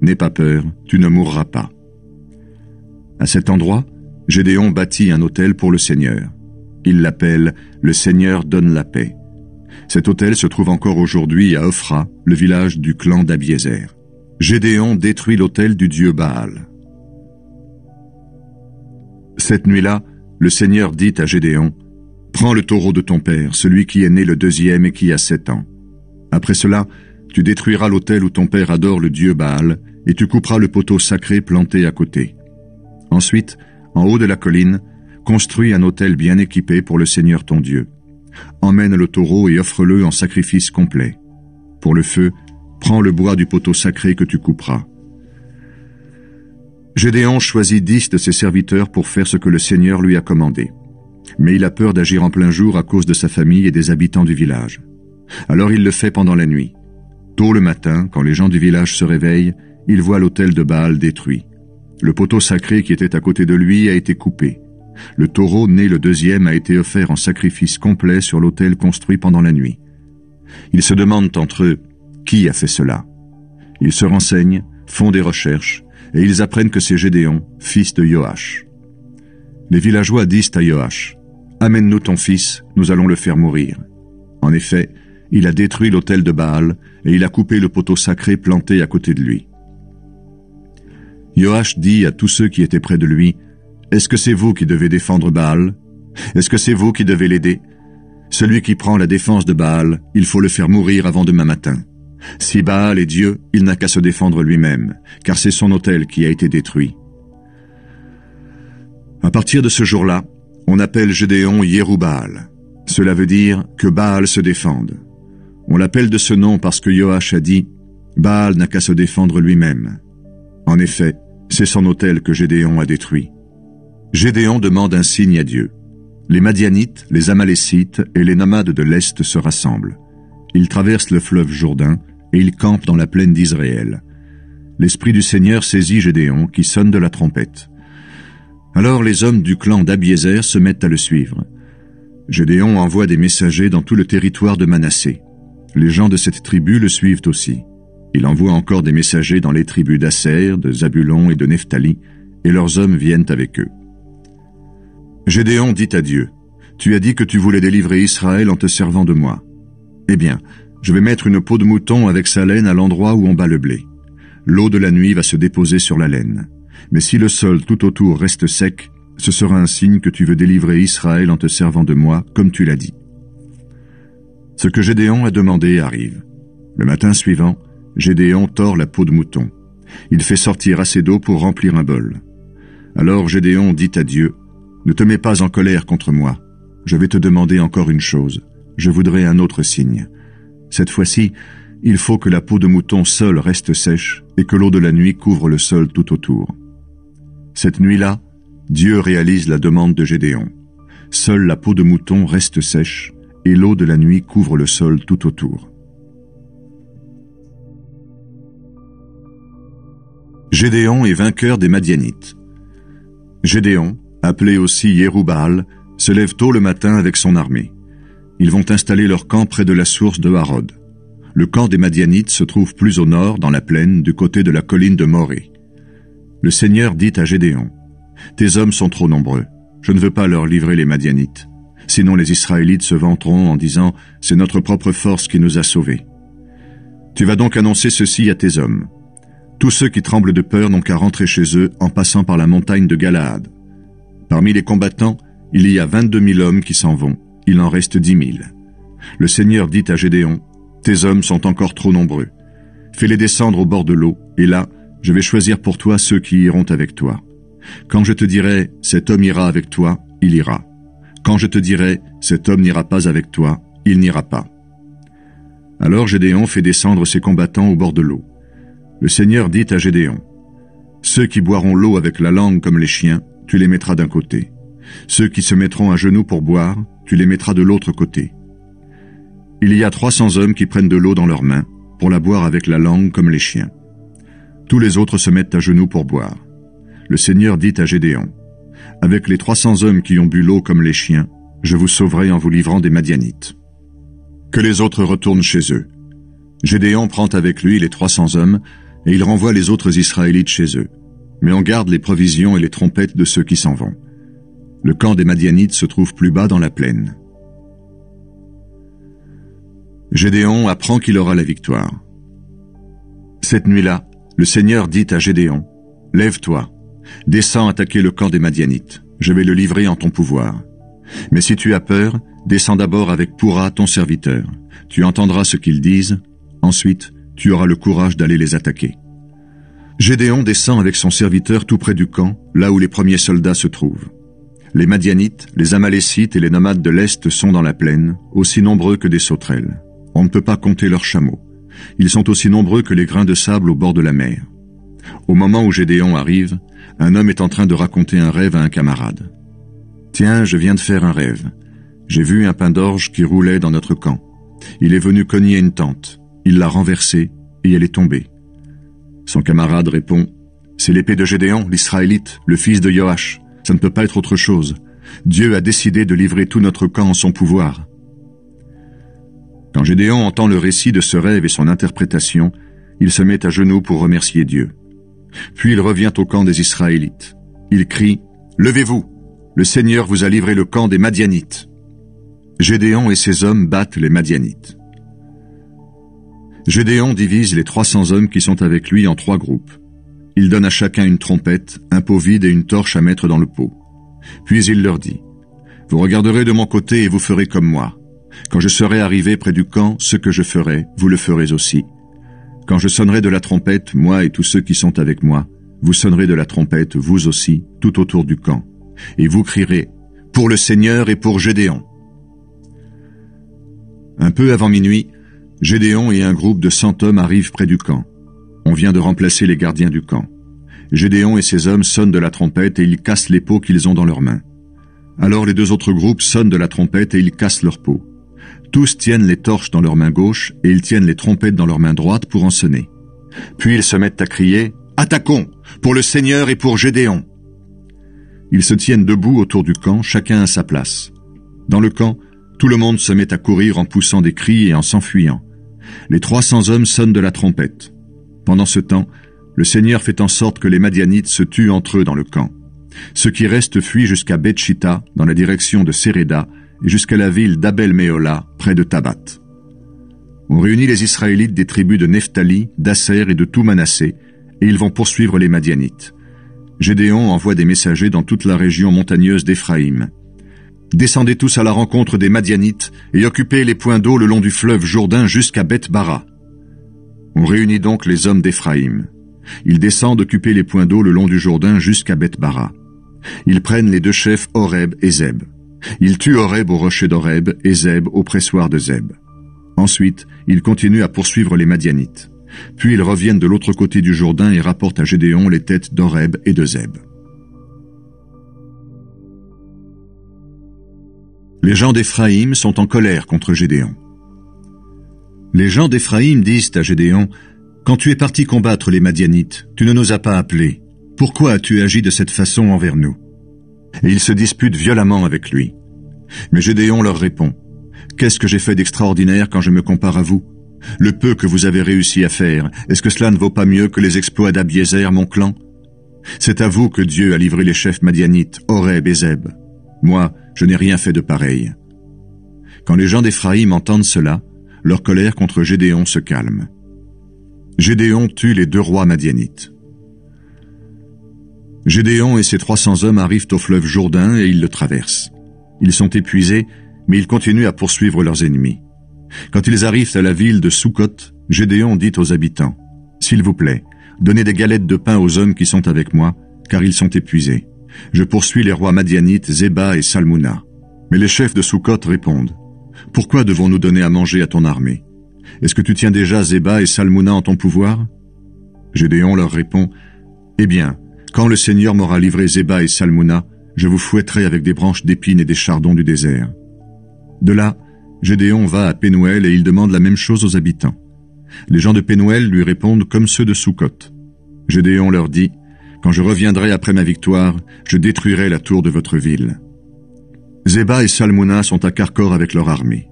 N'aie pas peur, tu ne mourras pas. » À cet endroit, Gédéon bâtit un autel pour le Seigneur. Il l'appelle « Le Seigneur donne la paix ». Cet autel se trouve encore aujourd'hui à Ophra, le village du clan d'Abiézer. Gédéon détruit l'autel du dieu Baal. Cette nuit-là, le Seigneur dit à Gédéon, « Prends le taureau de ton père, celui qui est né le 2e et qui a 7 ans. Après cela, tu détruiras l'autel où ton père adore le dieu Baal, et tu couperas le poteau sacré planté à côté. Ensuite, en haut de la colline, construis un autel bien équipé pour le Seigneur ton Dieu. Emmène le taureau et offre-le en sacrifice complet. Pour le feu, prends le bois du poteau sacré que tu couperas. » Gédéon choisit 10 de ses serviteurs pour faire ce que le Seigneur lui a commandé. Mais il a peur d'agir en plein jour à cause de sa famille et des habitants du village. Alors il le fait pendant la nuit. Tôt le matin, quand les gens du village se réveillent, il voit l'autel de Baal détruit. Le poteau sacré qui était à côté de lui a été coupé. Le taureau né le 2e a été offert en sacrifice complet sur l'autel construit pendant la nuit. Ils se demandent entre eux, qui a fait cela? Ils se renseignent, font des recherches, et ils apprennent que c'est Gédéon, fils de Joash. Les villageois disent à Joash, « Amène-nous ton fils, nous allons le faire mourir. » En effet, il a détruit l'autel de Baal, et il a coupé le poteau sacré planté à côté de lui. Joash dit à tous ceux qui étaient près de lui, « Est-ce que c'est vous qui devez défendre Baal? Est-ce que c'est vous qui devez l'aider? Celui qui prend la défense de Baal, il faut le faire mourir avant demain matin. Si Baal est Dieu, il n'a qu'à se défendre lui-même, car c'est son autel qui a été détruit. » À partir de ce jour-là, on appelle Gédéon Yérub-Baal. Cela veut dire que Baal se défende. On l'appelle de ce nom parce que Joash a dit « Baal n'a qu'à se défendre lui-même. » En effet, c'est son autel que Gédéon a détruit. Gédéon demande un signe à Dieu. Les Madianites, les Amalécites et les nomades de l'Est se rassemblent. Ils traversent le fleuve Jourdain et ils campent dans la plaine d'Israël. L'Esprit du Seigneur saisit Gédéon qui sonne de la trompette. Alors les hommes du clan d'Abiézer se mettent à le suivre. Gédéon envoie des messagers dans tout le territoire de Manassé. Les gens de cette tribu le suivent aussi. Il envoie encore des messagers dans les tribus d'Asser, de Zabulon et de Nephtali, et leurs hommes viennent avec eux. Gédéon dit à Dieu, « Tu as dit que tu voulais délivrer Israël en te servant de moi. Eh bien, je vais mettre une peau de mouton avec sa laine à l'endroit où on bat le blé. L'eau de la nuit va se déposer sur la laine. Mais si le sol tout autour reste sec, ce sera un signe que tu veux délivrer Israël en te servant de moi, comme tu l'as dit. » Ce que Gédéon a demandé arrive. Le matin suivant, Gédéon tord la peau de mouton. Il fait sortir assez d'eau pour remplir un bol. Alors Gédéon dit à Dieu, « Ne te mets pas en colère contre moi. Je vais te demander encore une chose. Je voudrais un autre signe. Cette fois-ci, il faut que la peau de mouton seule reste sèche et que l'eau de la nuit couvre le sol tout autour. » Cette nuit-là, Dieu réalise la demande de Gédéon. Seule la peau de mouton reste sèche et l'eau de la nuit couvre le sol tout autour. Gédéon est vainqueur des Madianites. Gédéon, appelé aussi Yérub-Baal, se lève tôt le matin avec son armée. Ils vont installer leur camp près de la source de Harod. Le camp des Madianites se trouve plus au nord, dans la plaine, du côté de la colline de Morée. Le Seigneur dit à Gédéon, « Tes hommes sont trop nombreux. Je ne veux pas leur livrer les Madianites. Sinon les Israélites se vanteront en disant, « C'est notre propre force qui nous a sauvés. » Tu vas donc annoncer ceci à tes hommes. Tous ceux qui tremblent de peur n'ont qu'à rentrer chez eux en passant par la montagne de Galaad. Parmi les combattants, il y a 22 000 hommes qui s'en vont. Il en reste 10 000. Le Seigneur dit à Gédéon, « Tes hommes sont encore trop nombreux. Fais-les descendre au bord de l'eau, et là, je vais choisir pour toi ceux qui iront avec toi. Quand je te dirai, cet homme ira avec toi, il ira. Quand je te dirai, cet homme n'ira pas avec toi, il n'ira pas. » Alors Gédéon fait descendre ses combattants au bord de l'eau. Le Seigneur dit à Gédéon, « Ceux qui boiront l'eau avec la langue comme les chiens, tu les mettras d'un côté. Ceux qui se mettront à genoux pour boire, tu les mettras de l'autre côté. Il y a 300 hommes qui prennent de l'eau dans leurs mains, pour la boire avec la langue comme les chiens. Tous les autres se mettent à genoux pour boire. Le Seigneur dit à Gédéon, « Avec les 300 hommes qui ont bu l'eau comme les chiens, je vous sauverai en vous livrant des Madianites. » Que les autres retournent chez eux. Gédéon prend avec lui les 300 hommes, et il renvoie les autres Israélites chez eux. Mais on garde les provisions et les trompettes de ceux qui s'en vont. Le camp des Madianites se trouve plus bas dans la plaine. Gédéon apprend qu'il aura la victoire. Cette nuit-là, le Seigneur dit à Gédéon, « Lève-toi, descends attaquer le camp des Madianites, je vais le livrer en ton pouvoir. Mais si tu as peur, descends d'abord avec Pourra ton serviteur, tu entendras ce qu'ils disent, ensuite tu auras le courage d'aller les attaquer. » Gédéon descend avec son serviteur tout près du camp, là où les premiers soldats se trouvent. Les Madianites, les Amalécites et les nomades de l'Est sont dans la plaine, aussi nombreux que des sauterelles. On ne peut pas compter leurs chameaux. Ils sont aussi nombreux que les grains de sable au bord de la mer. Au moment où Gédéon arrive, un homme est en train de raconter un rêve à un camarade. « Tiens, je viens de faire un rêve. J'ai vu un pain d'orge qui roulait dans notre camp. Il est venu cogner une tente. Il l'a renversée et elle est tombée. » Son camarade répond, « C'est l'épée de Gédéon, l'Israélite, le fils de Joach. Ça ne peut pas être autre chose. Dieu a décidé de livrer tout notre camp en son pouvoir. » Quand Gédéon entend le récit de ce rêve et son interprétation, il se met à genoux pour remercier Dieu. Puis il revient au camp des Israélites. Il crie, « Levez-vous! Le Seigneur vous a livré le camp des Madianites. » Gédéon et ses hommes battent les Madianites. Gédéon divise les 300 hommes qui sont avec lui en 3 groupes. Il donne à chacun une trompette, un pot vide et une torche à mettre dans le pot. Puis il leur dit, « Vous regarderez de mon côté et vous ferez comme moi. Quand je serai arrivé près du camp, ce que je ferai, vous le ferez aussi. Quand je sonnerai de la trompette, moi et tous ceux qui sont avec moi, vous sonnerez de la trompette, vous aussi, tout autour du camp. Et vous crierez, « Pour le Seigneur et pour Gédéon !» Un peu avant minuit, Gédéon et un groupe de 100 hommes arrivent près du camp. On vient de remplacer les gardiens du camp. Gédéon et ses hommes sonnent de la trompette et ils cassent les pots qu'ils ont dans leurs mains. Alors les 2 autres groupes sonnent de la trompette et ils cassent leurs pots. Tous tiennent les torches dans leur main gauche et ils tiennent les trompettes dans leur main droite pour en sonner. Puis ils se mettent à crier « Attaquons! Pour le Seigneur et pour Gédéon !» Ils se tiennent debout autour du camp, chacun à sa place. Dans le camp, tout le monde se met à courir en poussant des cris et en s'enfuyant. Les 300 hommes sonnent de la trompette. Pendant ce temps, le Seigneur fait en sorte que les Madianites se tuent entre eux dans le camp. Ceux qui restent fuient jusqu'à Beth-Shitta, dans la direction de Séréda, et jusqu'à la ville d'Abel-Méhola, près de Tabat. On réunit les Israélites des tribus de Nephtali, d'Asser et de tout Manassé, et ils vont poursuivre les Madianites. Gédéon envoie des messagers dans toute la région montagneuse d'Éphraïm. « Descendez tous à la rencontre des Madianites et occupez les points d'eau le long du fleuve Jourdain jusqu'à Beth-Bara. » On réunit donc les hommes d'Éphraïm. Ils descendent occuper les points d'eau le long du Jourdain jusqu'à Beth-Bara. Ils prennent les 2 chefs Horeb et Zeb. Ils tuent Horeb au rocher d'Horeb et Zeb au pressoir de Zeb. Ensuite, ils continuent à poursuivre les Madianites. Puis ils reviennent de l'autre côté du Jourdain et rapportent à Gédéon les têtes d'Horeb et de Zeb. Les gens d'Éphraïm sont en colère contre Gédéon. Les gens d'Éphraïm disent à Gédéon, « Quand tu es parti combattre les Madianites, tu ne nous as pas appelés. Pourquoi as-tu agi de cette façon envers nous ?» Et ils se disputent violemment avec lui. Mais Gédéon leur répond, « Qu'est-ce que j'ai fait d'extraordinaire quand je me compare à vous? Le peu que vous avez réussi à faire, est-ce que cela ne vaut pas mieux que les exploits d'Abiézer, mon clan? C'est à vous que Dieu a livré les chefs Madianites, Horeb et Zeb. Moi, je n'ai rien fait de pareil. » Quand les gens d'Éphraïm entendent cela, leur colère contre Gédéon se calme. Gédéon tue les 2 rois madianites. Gédéon et ses 300 hommes arrivent au fleuve Jourdain et ils le traversent. Ils sont épuisés, mais ils continuent à poursuivre leurs ennemis. Quand ils arrivent à la ville de Soukot, Gédéon dit aux habitants, S'il vous plaît, donnez des galettes de pain aux hommes qui sont avec moi, car ils sont épuisés. Je poursuis les rois madianites Zéba et Salmouna. » Mais les chefs de Sukkot répondent, « Pourquoi devons-nous donner à manger à ton armée? Est-ce que tu tiens déjà Zéba et Salmouna en ton pouvoir ?» Gédéon leur répond, « Eh bien, quand le Seigneur m'aura livré Zéba et Salmouna, je vous fouetterai avec des branches d'épines et des chardons du désert. » De là, Gédéon va à Pénuel et il demande la même chose aux habitants. Les gens de Pénuel lui répondent comme ceux de Sukkot. Gédéon leur dit, « Quand je reviendrai après ma victoire, je détruirai la tour de votre ville. » Zéba et Salmouna sont à Karkor avec leur armée.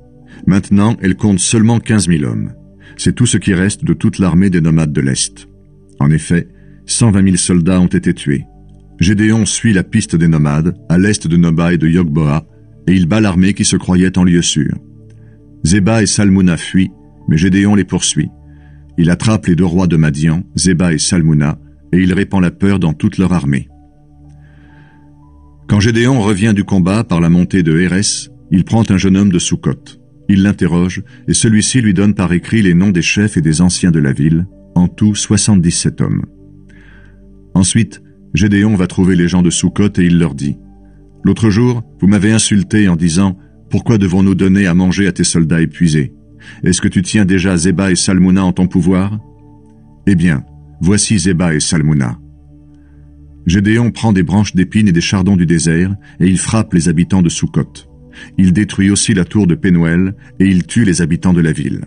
Maintenant, elle compte seulement 15 000 hommes. C'est tout ce qui reste de toute l'armée des nomades de l'Est. En effet, 120 000 soldats ont été tués. Gédéon suit la piste des nomades, à l'est de Noba et de Yogboa, et il bat l'armée qui se croyait en lieu sûr. Zéba et Salmouna fuient, mais Gédéon les poursuit. Il attrape les deux rois de Madian, Zéba et Salmouna, et il répand la peur dans toute leur armée. Quand Gédéon revient du combat par la montée de Hérès, il prend un jeune homme de Sukkot. Il l'interroge, et celui-ci lui donne par écrit les noms des chefs et des anciens de la ville, en tout 77 hommes. Ensuite, Gédéon va trouver les gens de Sukkot et il leur dit, « L'autre jour, vous m'avez insulté en disant, « Pourquoi devons-nous donner à manger à tes soldats épuisés? Est-ce que tu tiens déjà Zéba et Salmouna en ton pouvoir? Eh bien, voici Zéba et Salmouna. » Gédéon prend des branches d'épines et des chardons du désert, et il frappe les habitants de Sukkot. Il détruit aussi la tour de Pénuel, et il tue les habitants de la ville.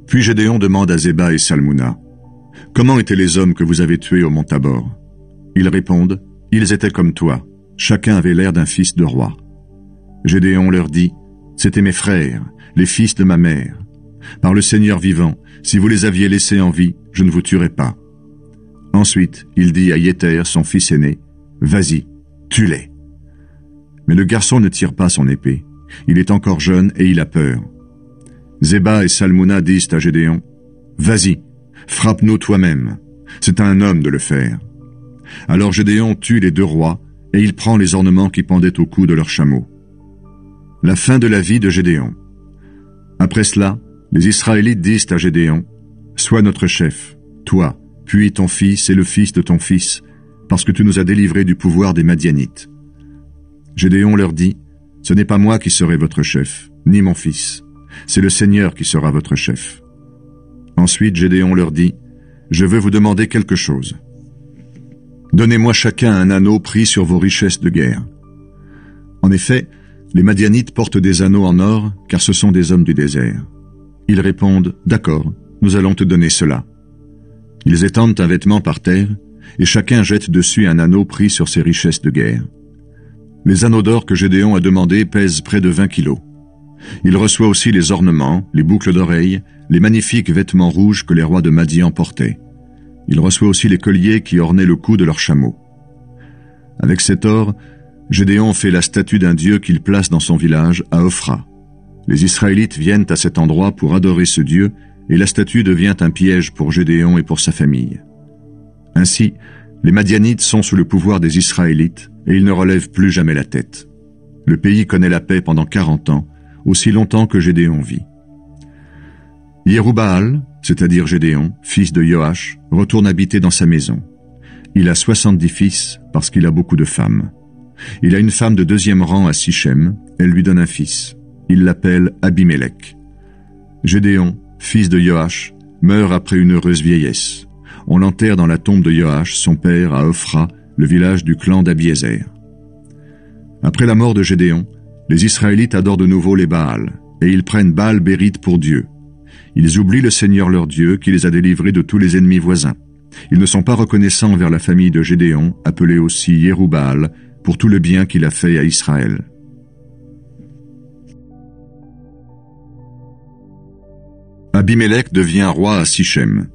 Puis Gédéon demande à Zéba et Salmouna, « Comment étaient les hommes que vous avez tués au mont Tabor ?» Ils répondent, « Ils étaient comme toi, chacun avait l'air d'un fils de roi. » Gédéon leur dit, « C'étaient mes frères, les fils de ma mère. Par le Seigneur vivant, si vous les aviez laissés en vie, je ne vous tuerais pas. » Ensuite, il dit à Yéter, son fils aîné, « Vas-y, tue-les. » Mais le garçon ne tire pas son épée. Il est encore jeune et il a peur. Zéba et Salmouna disent à Gédéon, « Vas-y, frappe-nous toi-même. C'est à un homme de le faire. » Alors Gédéon tue les deux rois et il prend les ornements qui pendaient au cou de leurs chameaux. La fin de la vie de Gédéon. Après cela, les Israélites disent à Gédéon, « Sois notre chef, toi, puis ton fils et le fils de ton fils, parce que tu nous as délivrés du pouvoir des Madianites. » Gédéon leur dit, « Ce n'est pas moi qui serai votre chef, ni mon fils. C'est le Seigneur qui sera votre chef. » Ensuite Gédéon leur dit, « Je veux vous demander quelque chose. Donnez-moi chacun un anneau pris sur vos richesses de guerre. » En effet, les Madianites portent des anneaux en or, car ce sont des hommes du désert. Ils répondent, « D'accord, nous allons te donner cela. » Ils étendent un vêtement par terre, et chacun jette dessus un anneau pris sur ses richesses de guerre. Les anneaux d'or que Gédéon a demandés pèsent près de 20 kilos. Il reçoit aussi les ornements, les boucles d'oreilles, les magnifiques vêtements rouges que les rois de Madian portaient. Il reçoit aussi les colliers qui ornaient le cou de leurs chameaux. Avec cet or, Gédéon fait la statue d'un dieu qu'il place dans son village, à Ophra. Les Israélites viennent à cet endroit pour adorer ce dieu, et la statue devient un piège pour Gédéon et pour sa famille. Ainsi, les Madianites sont sous le pouvoir des Israélites, et ils ne relèvent plus jamais la tête. Le pays connaît la paix pendant 40 ans, aussi longtemps que Gédéon vit. Yéroubaal, c'est-à-dire Gédéon, fils de Joash, retourne habiter dans sa maison. Il a 70 fils parce qu'il a beaucoup de femmes. Il a une femme de 2e rang à Sichem, elle lui donne un fils. Il l'appelle Abimélec. Gédéon, fils de Joash, meurt après une heureuse vieillesse. On l'enterre dans la tombe de Joash, son père, à Ophra, le village du clan d'Abiézer. Après la mort de Gédéon, les Israélites adorent de nouveau les Baals, et ils prennent Baal-Bérite pour Dieu. Ils oublient le Seigneur leur Dieu qui les a délivrés de tous les ennemis voisins. Ils ne sont pas reconnaissants envers la famille de Gédéon, appelée aussi Yéroubaal, pour tout le bien qu'il a fait à Israël. Abimélec devient roi à Sichem.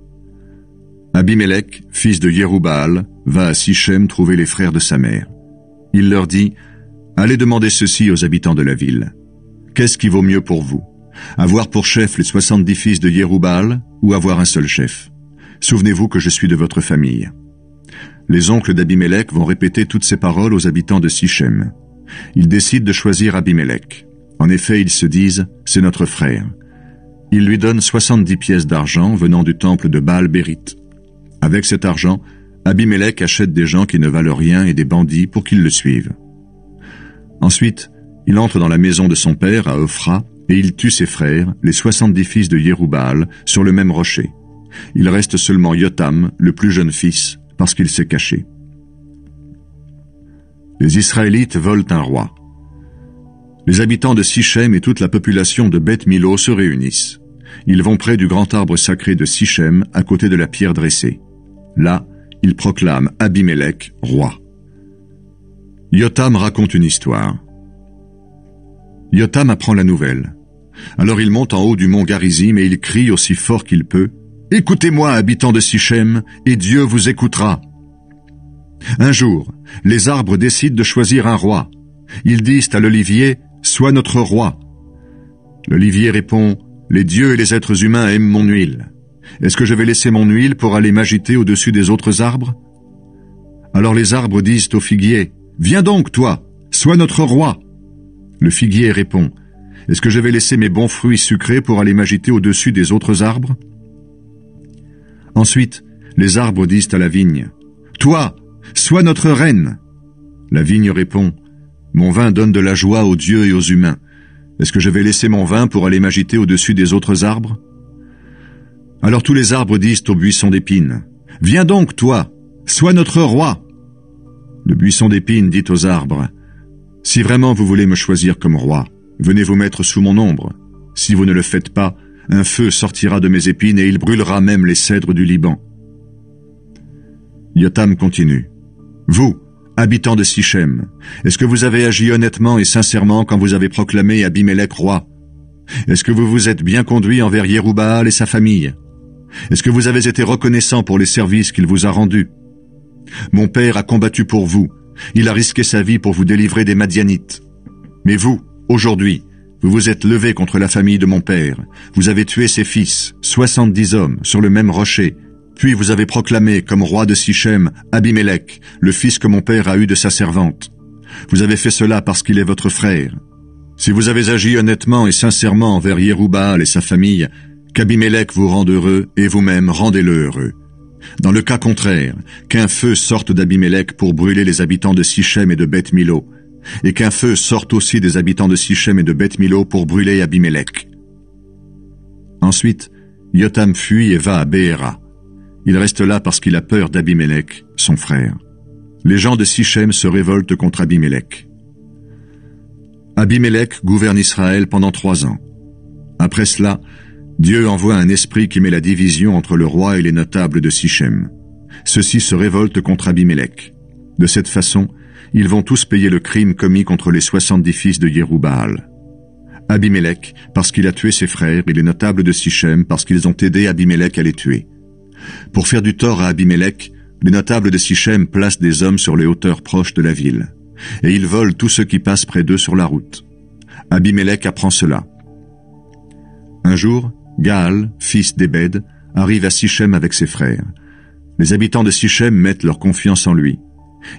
Abimélec, fils de Yéroubaal, va à Sichem trouver les frères de sa mère. Il leur dit, « Allez demander ceci aux habitants de la ville. Qu'est-ce qui vaut mieux pour vous? Avoir pour chef les 70 fils de Yéroubaal ou avoir un seul chef? Souvenez-vous que je suis de votre famille. » Les oncles d'Abimélec vont répéter toutes ces paroles aux habitants de Sichem. Ils décident de choisir Abimélec. En effet, ils se disent, « C'est notre frère. » Ils lui donnent 70 pièces d'argent venant du temple de Baal-Bérite. Avec cet argent, Abimélec achète des gens qui ne valent rien et des bandits pour qu'ils le suivent. Ensuite, il entre dans la maison de son père à Ophra et il tue ses frères, les 70 fils de Yérubbaal, sur le même rocher. Il reste seulement Yotam, le plus jeune fils, parce qu'il s'est caché. Les Israélites volent un roi. Les habitants de Sichem et toute la population de Beth Milo se réunissent. Ils vont près du grand arbre sacré de Sichem, à côté de la pierre dressée. Là, ils proclament Abimélec roi. Yotam raconte une histoire. Yotam apprend la nouvelle. Alors il monte en haut du mont Garizim et il crie aussi fort qu'il peut « Écoutez-moi, habitants de Sichem, et Dieu vous écoutera !» Un jour, les arbres décident de choisir un roi. Ils disent à l'olivier « Sois notre roi !» L'olivier répond « Les dieux et les êtres humains aiment mon huile. Est-ce que je vais laisser mon huile pour aller m'agiter au-dessus des autres arbres ?» Alors les arbres disent au figuier « Viens donc, toi, sois notre roi !» Le figuier répond « Est-ce que je vais laisser mes bons fruits sucrés pour aller m'agiter au-dessus des autres arbres ?» Ensuite, les arbres disent à la vigne « Toi, sois notre reine !» La vigne répond « Mon vin donne de la joie aux dieux et aux humains. Est-ce que je vais laisser mon vin pour aller m'agiter au-dessus des autres arbres ?» Alors tous les arbres disent au buisson d'épines « Viens donc, toi, sois notre roi !» Le buisson d'épines dit aux arbres « Si vraiment vous voulez me choisir comme roi, venez vous mettre sous mon ombre. Si vous ne le faites pas, un feu sortira de mes épines et il brûlera même les cèdres du Liban. » Yotam continue. « Vous, habitants de Sichem, est-ce que vous avez agi honnêtement et sincèrement quand vous avez proclamé Abimélec roi? Est-ce que vous vous êtes bien conduit envers Yérubbaal et sa famille? Est-ce que vous avez été reconnaissant pour les services qu'il vous a rendus? Mon père a combattu pour vous. Il a risqué sa vie pour vous délivrer des Madianites. Mais vous, aujourd'hui, vous vous êtes levé contre la famille de mon père. Vous avez tué ses fils, 70 hommes, sur le même rocher. Puis vous avez proclamé comme roi de Sichem Abimélec, le fils que mon père a eu de sa servante. Vous avez fait cela parce qu'il est votre frère. Si vous avez agi honnêtement et sincèrement envers Yérubbaal et sa famille, qu'Abimélec vous rende heureux et vous-même rendez-le heureux. Dans le cas contraire, qu'un feu sorte d'Abimélec pour brûler les habitants de Sichem et de Beth Milo, et qu'un feu sorte aussi des habitants de Sichem et de Beth Milo pour brûler Abimélec. » Ensuite, Yotam fuit et va à Béhéra. Il reste là parce qu'il a peur d'Abimélec, son frère. Les gens de Sichem se révoltent contre Abimélec. Abimélec gouverne Israël pendant 3 ans. Après cela, Dieu envoie un esprit qui met la division entre le roi et les notables de Sichem. Ceux-ci se révoltent contre Abimélec. De cette façon, ils vont tous payer le crime commis contre les 70 fils de Yérubbaal. Abimélec, parce qu'il a tué ses frères, et les notables de Sichem, parce qu'ils ont aidé Abimélec à les tuer. Pour faire du tort à Abimélec, les notables de Sichem placent des hommes sur les hauteurs proches de la ville, et ils volent tous ceux qui passent près d'eux sur la route. Abimélec apprend cela. Un jour, Gaal, fils d'Ébed, arrive à Sichem avec ses frères. Les habitants de Sichem mettent leur confiance en lui.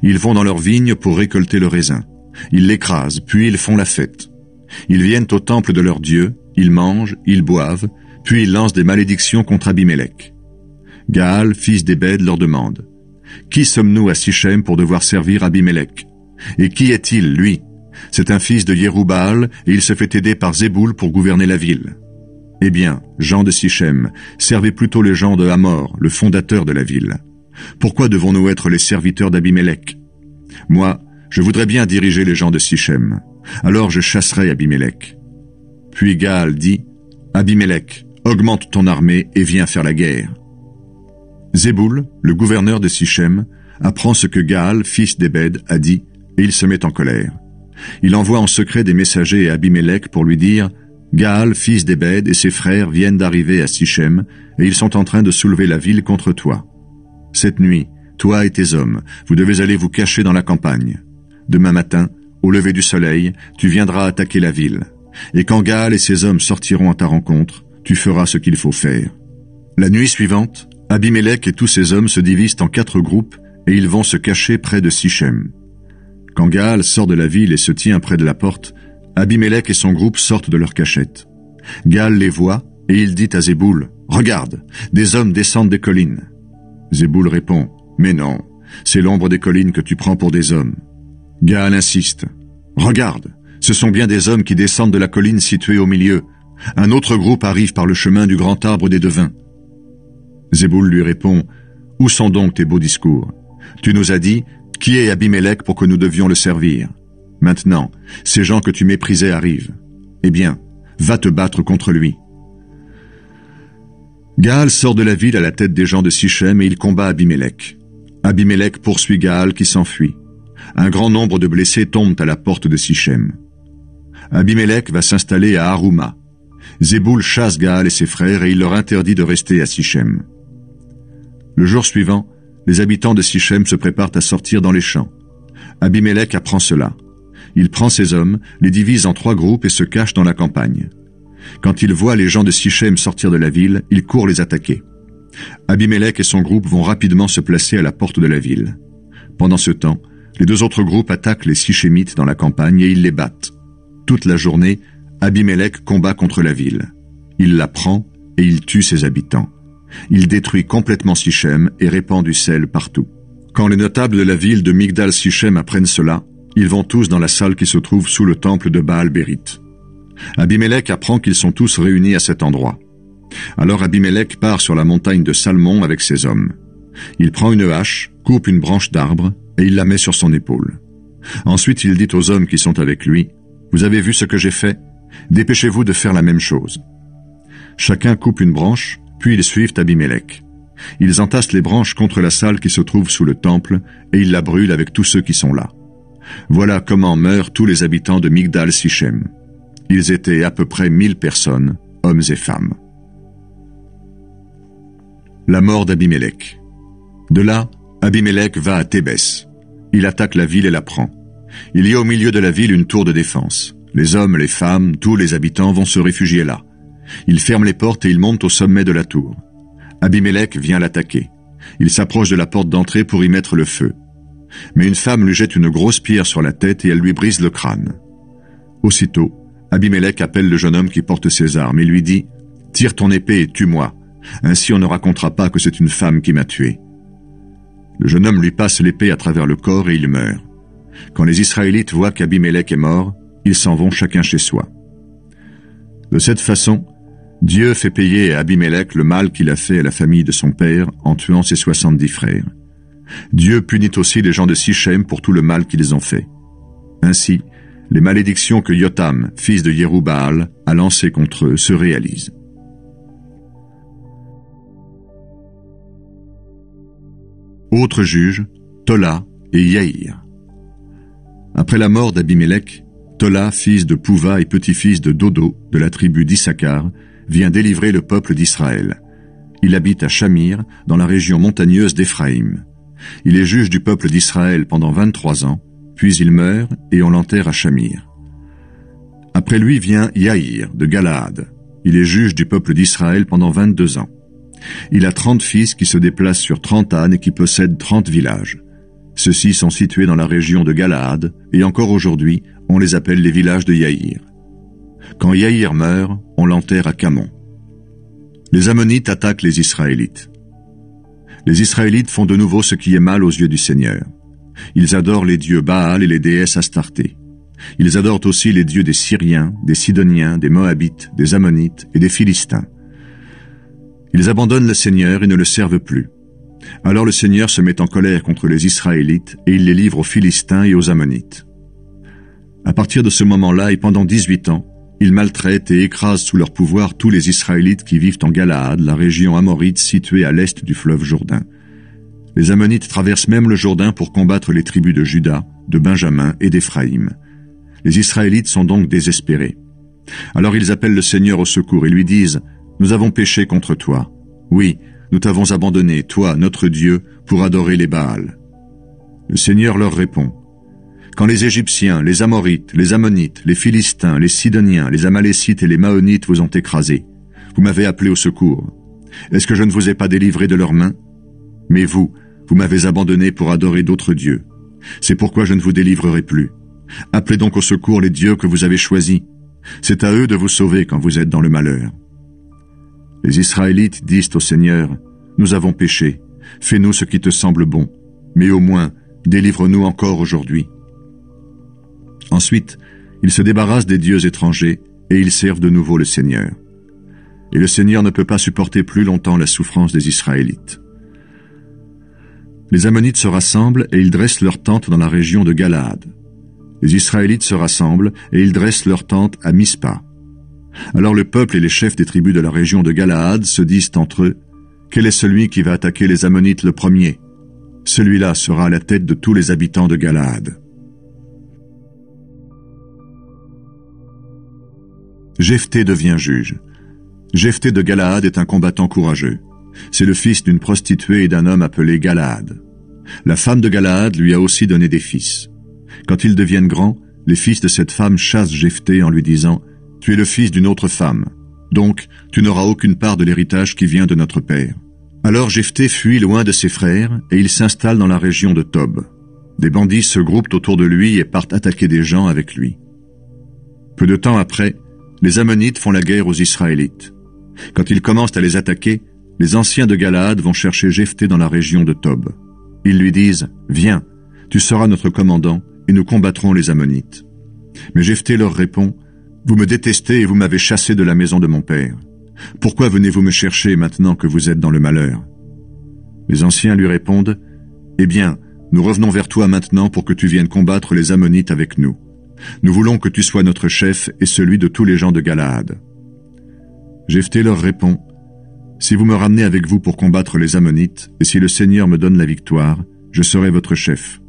Ils vont dans leurs vignes pour récolter le raisin. Ils l'écrasent, puis ils font la fête. Ils viennent au temple de leur Dieu, ils mangent, ils boivent, puis ils lancent des malédictions contre Abimélec. Gaal, fils d'Ébed, leur demande « Qui sommes-nous à Sichem pour devoir servir Abimélec? Et qui est-il, lui? C'est un fils de Yérubbaal, et il se fait aider par Zéboul pour gouverner la ville. » Eh bien, gens de Sichem, servez plutôt les gens de Hamor, le fondateur de la ville. Pourquoi devons-nous être les serviteurs d'Abimélec? Moi, je voudrais bien diriger les gens de Sichem. Alors je chasserai Abimélec. Puis Gaal dit, Abimélec, augmente ton armée et viens faire la guerre. Zéboul, le gouverneur de Sichem, apprend ce que Gaal, fils d'Ébed, a dit, et il se met en colère. Il envoie en secret des messagers à Abimélec pour lui dire Gaal, fils d'Ébed, et ses frères viennent d'arriver à Sichem, et ils sont en train de soulever la ville contre toi. Cette nuit, toi et tes hommes, vous devez aller vous cacher dans la campagne. Demain matin, au lever du soleil, tu viendras attaquer la ville. Et quand Gaal et ses hommes sortiront à ta rencontre, tu feras ce qu'il faut faire. La nuit suivante, Abimélec et tous ses hommes se divisent en 4 groupes, et ils vont se cacher près de Sichem. Quand Gaal sort de la ville et se tient près de la porte, Abimélec et son groupe sortent de leur cachette. Gaal les voit, et il dit à Zéboul, « Regarde, des hommes descendent des collines. » Zéboul répond, « Mais non, c'est l'ombre des collines que tu prends pour des hommes. » Gaal insiste, « Regarde, ce sont bien des hommes qui descendent de la colline située au milieu. Un autre groupe arrive par le chemin du grand arbre des devins. » Zéboul lui répond, « Où sont donc tes beaux discours? Tu nous as dit, qui est Abimélec pour que nous devions le servir? Maintenant, ces gens que tu méprisais arrivent. Eh bien, va te battre contre lui. » Gaal sort de la ville à la tête des gens de Sichem et il combat Abimélec. Abimélec poursuit Gaal qui s'enfuit. Un grand nombre de blessés tombent à la porte de Sichem. Abimélec va s'installer à Harouma. Zéboul chasse Gaal et ses frères et il leur interdit de rester à Sichem. Le jour suivant, les habitants de Sichem se préparent à sortir dans les champs. Abimélec apprend cela. Il prend ses hommes, les divise en 3 groupes et se cache dans la campagne. Quand il voit les gens de Sichem sortir de la ville, il court les attaquer. Abimélec et son groupe vont rapidement se placer à la porte de la ville. Pendant ce temps, les 2 autres groupes attaquent les Sichémites dans la campagne et ils les battent. Toute la journée, Abimélec combat contre la ville. Il la prend et il tue ses habitants. Il détruit complètement Sichem et répand du sel partout. Quand les notables de la ville de Migdal-Sichem apprennent cela, ils vont tous dans la salle qui se trouve sous le temple de Baal-Bérith. Abimélec apprend qu'ils sont tous réunis à cet endroit. Alors Abimélec part sur la montagne de Salmon avec ses hommes. Il prend une hache, coupe une branche d'arbre et il la met sur son épaule. Ensuite il dit aux hommes qui sont avec lui, « Vous avez vu ce que j'ai fait? Dépêchez-vous de faire la même chose. » Chacun coupe une branche, puis ils suivent Abimélec. Ils entassent les branches contre la salle qui se trouve sous le temple et ils la brûlent avec tous ceux qui sont là. Voilà comment meurent tous les habitants de Migdal-Sichem. Ils étaient à peu près 1000 personnes, hommes et femmes. La mort d'Abimélec. De là, Abimélec va à Thébès. Il attaque la ville et la prend. Il y a au milieu de la ville une tour de défense. Les hommes, les femmes, tous les habitants vont se réfugier là. Il ferme les portes et il monte au sommet de la tour. Abimélec vient l'attaquer. Il s'approche de la porte d'entrée pour y mettre le feu. Mais une femme lui jette une grosse pierre sur la tête et elle lui brise le crâne. Aussitôt, Abimélec appelle le jeune homme qui porte ses armes et lui dit « Tire ton épée et tue-moi. Ainsi on ne racontera pas que c'est une femme qui m'a tué. » Le jeune homme lui passe l'épée à travers le corps et il meurt. Quand les Israélites voient qu'Abimélec est mort, ils s'en vont chacun chez soi. De cette façon, Dieu fait payer à Abimélec le mal qu'il a fait à la famille de son père en tuant ses 70 frères. Dieu punit aussi les gens de Sichem pour tout le mal qu'ils ont fait. Ainsi, les malédictions que Yotam, fils de Yerub-Baal, a lancées contre eux se réalisent. Autres juges, Tola et Yaïr. Après la mort d'Abimélec, Tola, fils de Pouva et petit-fils de Dodo, de la tribu d'Issachar, vient délivrer le peuple d'Israël. Il habite à Shamir, dans la région montagneuse d'Éphraïm. Il est juge du peuple d'Israël pendant 23 ans, puis il meurt et on l'enterre à Shamir. Après lui vient Yaïr de Galaad. Il est juge du peuple d'Israël pendant 22 ans. Il a 30 fils qui se déplacent sur 30 ânes et qui possèdent 30 villages. Ceux-ci sont situés dans la région de Galaad et encore aujourd'hui, on les appelle les villages de Yaïr. Quand Yaïr meurt, on l'enterre à Camon. Les Ammonites attaquent les Israélites. Les Israélites font de nouveau ce qui est mal aux yeux du Seigneur. Ils adorent les dieux Baal et les déesses Astarté. Ils adorent aussi les dieux des Syriens, des Sidoniens, des Moabites, des Ammonites et des Philistins. Ils abandonnent le Seigneur et ne le servent plus. Alors le Seigneur se met en colère contre les Israélites et il les livre aux Philistins et aux Ammonites. À partir de ce moment-là et pendant 18 ans, ils maltraitent et écrasent sous leur pouvoir tous les Israélites qui vivent en Galaad, la région amorite située à l'est du fleuve Jourdain. Les Ammonites traversent même le Jourdain pour combattre les tribus de Juda, de Benjamin et d'Éphraïm. Les Israélites sont donc désespérés. Alors ils appellent le Seigneur au secours et lui disent « Nous avons péché contre toi. Oui, nous t'avons abandonné, toi, notre Dieu, pour adorer les Baals. » Le Seigneur leur répond « Quand les Égyptiens, les Amorites, les Ammonites, les Philistins, les Sidoniens, les Amalécites et les Maonites vous ont écrasés, vous m'avez appelé au secours. Est-ce que je ne vous ai pas délivré de leurs mains? Mais vous m'avez abandonné pour adorer d'autres dieux. C'est pourquoi je ne vous délivrerai plus. Appelez donc au secours les dieux que vous avez choisis. C'est à eux de vous sauver quand vous êtes dans le malheur. » Les Israélites disent au Seigneur, « Nous avons péché. fais-nous ce qui te semble bon, mais au moins, délivre-nous encore aujourd'hui. » Ensuite, ils se débarrassent des dieux étrangers et ils servent de nouveau le Seigneur. Et le Seigneur ne peut pas supporter plus longtemps la souffrance des Israélites. Les Ammonites se rassemblent et ils dressent leur tente dans la région de Galaad. Les Israélites se rassemblent et ils dressent leur tente à Mispa. Alors le peuple et les chefs des tribus de la région de Galaad se disent entre eux, « Quel est celui qui va attaquer les Ammonites le premier? Celui-là sera à la tête de tous les habitants de Galaad. » Jephthé devient juge. Jephthé de Galaad est un combattant courageux. C'est le fils d'une prostituée et d'un homme appelé Galaad. La femme de Galaad lui a aussi donné des fils. Quand ils deviennent grands, les fils de cette femme chassent Jephthé en lui disant « Tu es le fils d'une autre femme, donc tu n'auras aucune part de l'héritage qui vient de notre père. » Alors Jephthé fuit loin de ses frères et il s'installe dans la région de Tob. Des bandits se groupent autour de lui et partent attaquer des gens avec lui. Peu de temps après, les Ammonites font la guerre aux Israélites. Quand ils commencent à les attaquer, les anciens de Galaad vont chercher Jephthé dans la région de Tob. Ils lui disent « Viens, tu seras notre commandant et nous combattrons les Ammonites. » Mais Jephthé leur répond « Vous me détestez et vous m'avez chassé de la maison de mon père. Pourquoi venez-vous me chercher maintenant que vous êtes dans le malheur ?» Les anciens lui répondent « Eh bien, nous revenons vers toi maintenant pour que tu viennes combattre les Ammonites avec nous. Nous voulons que tu sois notre chef et celui de tous les gens de Galaad. » Jephthé leur répond « Si vous me ramenez avec vous pour combattre les Ammonites, et si le Seigneur me donne la victoire, je serai votre chef. »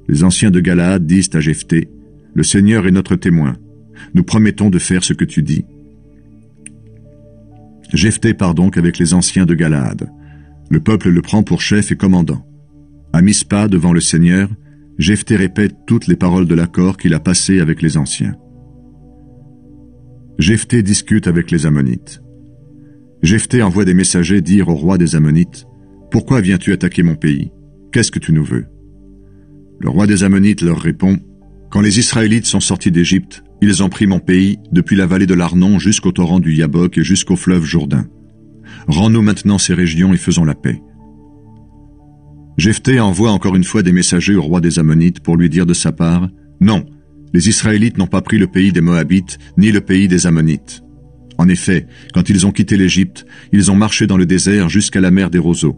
Les anciens de Galaad disent à Jephthé « Le Seigneur est notre témoin. Nous promettons de faire ce que tu dis. » Jephthé part donc avec les anciens de Galaad. Le peuple le prend pour chef et commandant. À Mispa, devant le Seigneur, Jephthé répète toutes les paroles de l'accord qu'il a passé avec les anciens. Jephthé discute avec les Ammonites. Jephthé envoie des messagers dire au roi des Ammonites « Pourquoi viens-tu attaquer mon pays? Qu'est-ce que tu nous veux ?» Le roi des Ammonites leur répond « Quand les Israélites sont sortis d'Égypte, ils ont pris mon pays depuis la vallée de l'Arnon jusqu'au torrent du Yabok et jusqu'au fleuve Jourdain. Rends-nous maintenant ces régions et faisons la paix. » Jephthé envoie encore une fois des messagers au roi des Ammonites pour lui dire de sa part « Non, les Israélites n'ont pas pris le pays des Moabites ni le pays des Ammonites. En effet, quand ils ont quitté l'Égypte, ils ont marché dans le désert jusqu'à la mer des Roseaux.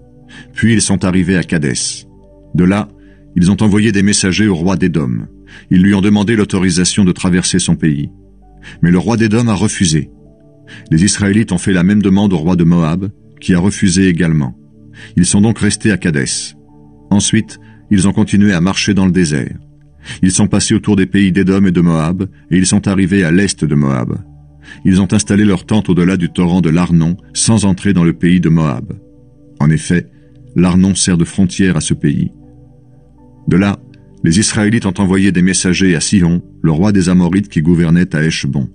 Puis ils sont arrivés à Kadès. De là, ils ont envoyé des messagers au roi d'Édom. Ils lui ont demandé l'autorisation de traverser son pays. Mais le roi d'Édom a refusé. Les Israélites ont fait la même demande au roi de Moab, qui a refusé également. Ils sont donc restés à Kadès. Ensuite, ils ont continué à marcher dans le désert. Ils sont passés autour des pays d'Édom et de Moab, et ils sont arrivés à l'est de Moab. Ils ont installé leur tente au-delà du torrent de l'Arnon, sans entrer dans le pays de Moab. En effet, l'Arnon sert de frontière à ce pays. De là, les Israélites ont envoyé des messagers à Sihon, le roi des Amorites qui gouvernait à Heshbon.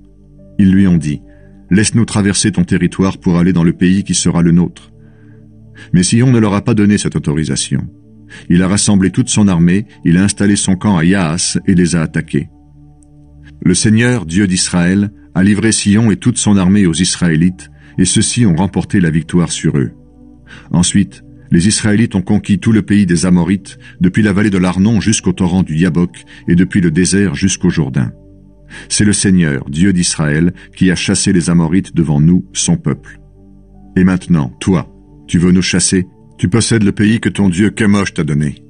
Ils lui ont dit « Laisse-nous traverser ton territoire pour aller dans le pays qui sera le nôtre. » Mais Sihon ne leur a pas donné cette autorisation. Il a rassemblé toute son armée, il a installé son camp à Yaas et les a attaqués. Le Seigneur, Dieu d'Israël, a livré Sihon et toute son armée aux Israélites, et ceux-ci ont remporté la victoire sur eux. Ensuite, les Israélites ont conquis tout le pays des Amorites, depuis la vallée de l'Arnon jusqu'au torrent du Yabok, et depuis le désert jusqu'au Jourdain. C'est le Seigneur, Dieu d'Israël, qui a chassé les Amorites devant nous, son peuple. Et maintenant, toi, tu veux nous chasser? Tu possèdes le pays que ton Dieu Kemosh t'a donné.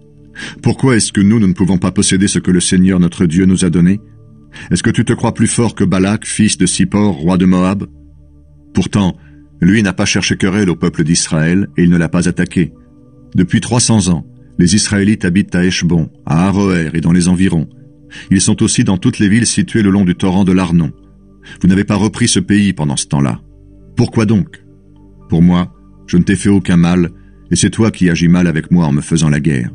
Pourquoi est-ce que nous ne pouvons pas posséder ce que le Seigneur notre Dieu nous a donné? Est-ce que tu te crois plus fort que Balak, fils de Sippor, roi de Moab? Pourtant, lui n'a pas cherché querelle au peuple d'Israël et il ne l'a pas attaqué. Depuis 300 ans, les Israélites habitent à Heshbon, à Aroër et dans les environs. Ils sont aussi dans toutes les villes situées le long du torrent de l'Arnon. Vous n'avez pas repris ce pays pendant ce temps-là. Pourquoi donc? Pour moi, je ne t'ai fait aucun mal, et c'est toi qui agis mal avec moi en me faisant la guerre.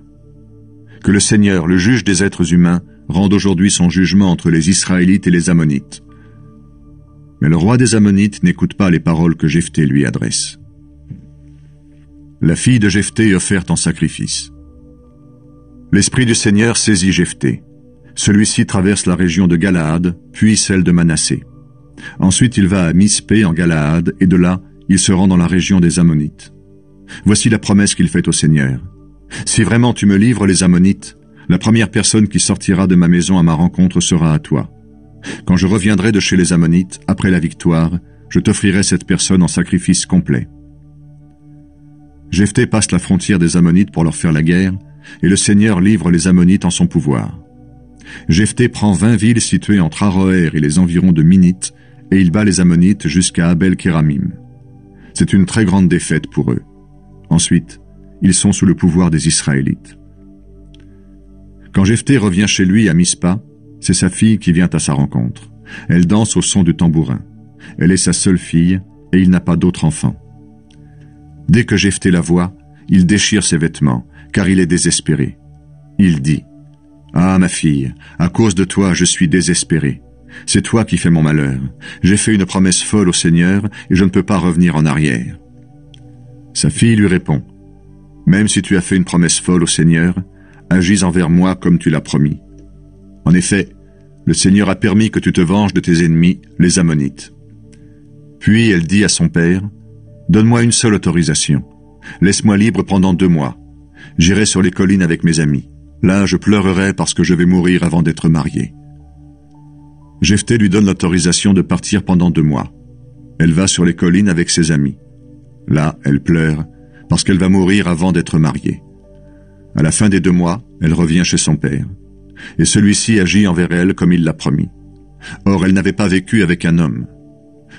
Que le Seigneur, le juge des êtres humains, rende aujourd'hui son jugement entre les Israélites et les Ammonites. » Mais le roi des Ammonites n'écoute pas les paroles que Jephthé lui adresse. La fille de Jephthé est offerte en sacrifice. L'esprit du Seigneur saisit Jephthé. Celui-ci traverse la région de Galaad, puis celle de Manassé. Ensuite il va à Mispé en Galaad, et de là, il se rend dans la région des Ammonites. Voici la promesse qu'il fait au Seigneur. Si vraiment tu me livres les Ammonites, la première personne qui sortira de ma maison à ma rencontre sera à toi. Quand je reviendrai de chez les Ammonites, après la victoire, je t'offrirai cette personne en sacrifice complet. » Jephthé passe la frontière des Ammonites pour leur faire la guerre, et le Seigneur livre les Ammonites en son pouvoir. Jephthé prend 20 villes situées entre Aroër et les environs de Minite, et il bat les Ammonites jusqu'à Abel-Kéramim. C'est une très grande défaite pour eux. Ensuite, ils sont sous le pouvoir des Israélites. Quand Jephthé revient chez lui à Mispa, c'est sa fille qui vient à sa rencontre. Elle danse au son du tambourin. Elle est sa seule fille, et il n'a pas d'autre enfant. Dès que Jephthé la voit, il déchire ses vêtements, car il est désespéré. Il dit: « Ah, ma fille, à cause de toi, je suis désespéré. C'est toi qui fais mon malheur. J'ai fait une promesse folle au Seigneur, et je ne peux pas revenir en arrière. » Sa fille lui répond: « Même si tu as fait une promesse folle au Seigneur, agis envers moi comme tu l'as promis. En effet, le Seigneur a permis que tu te venges de tes ennemis, les Ammonites. » Puis elle dit à son père: « Donne-moi une seule autorisation. Laisse-moi libre pendant 2 mois. J'irai sur les collines avec mes amis. Là, je pleurerai parce que je vais mourir avant d'être marié. » Jephthé lui donne l'autorisation de partir pendant 2 mois. Elle va sur les collines avec ses amis. Là, elle pleure parce qu'elle va mourir avant d'être mariée. À la fin des 2 mois, elle revient chez son père. Et celui-ci agit envers elle comme il l'a promis. Or, elle n'avait pas vécu avec un homme.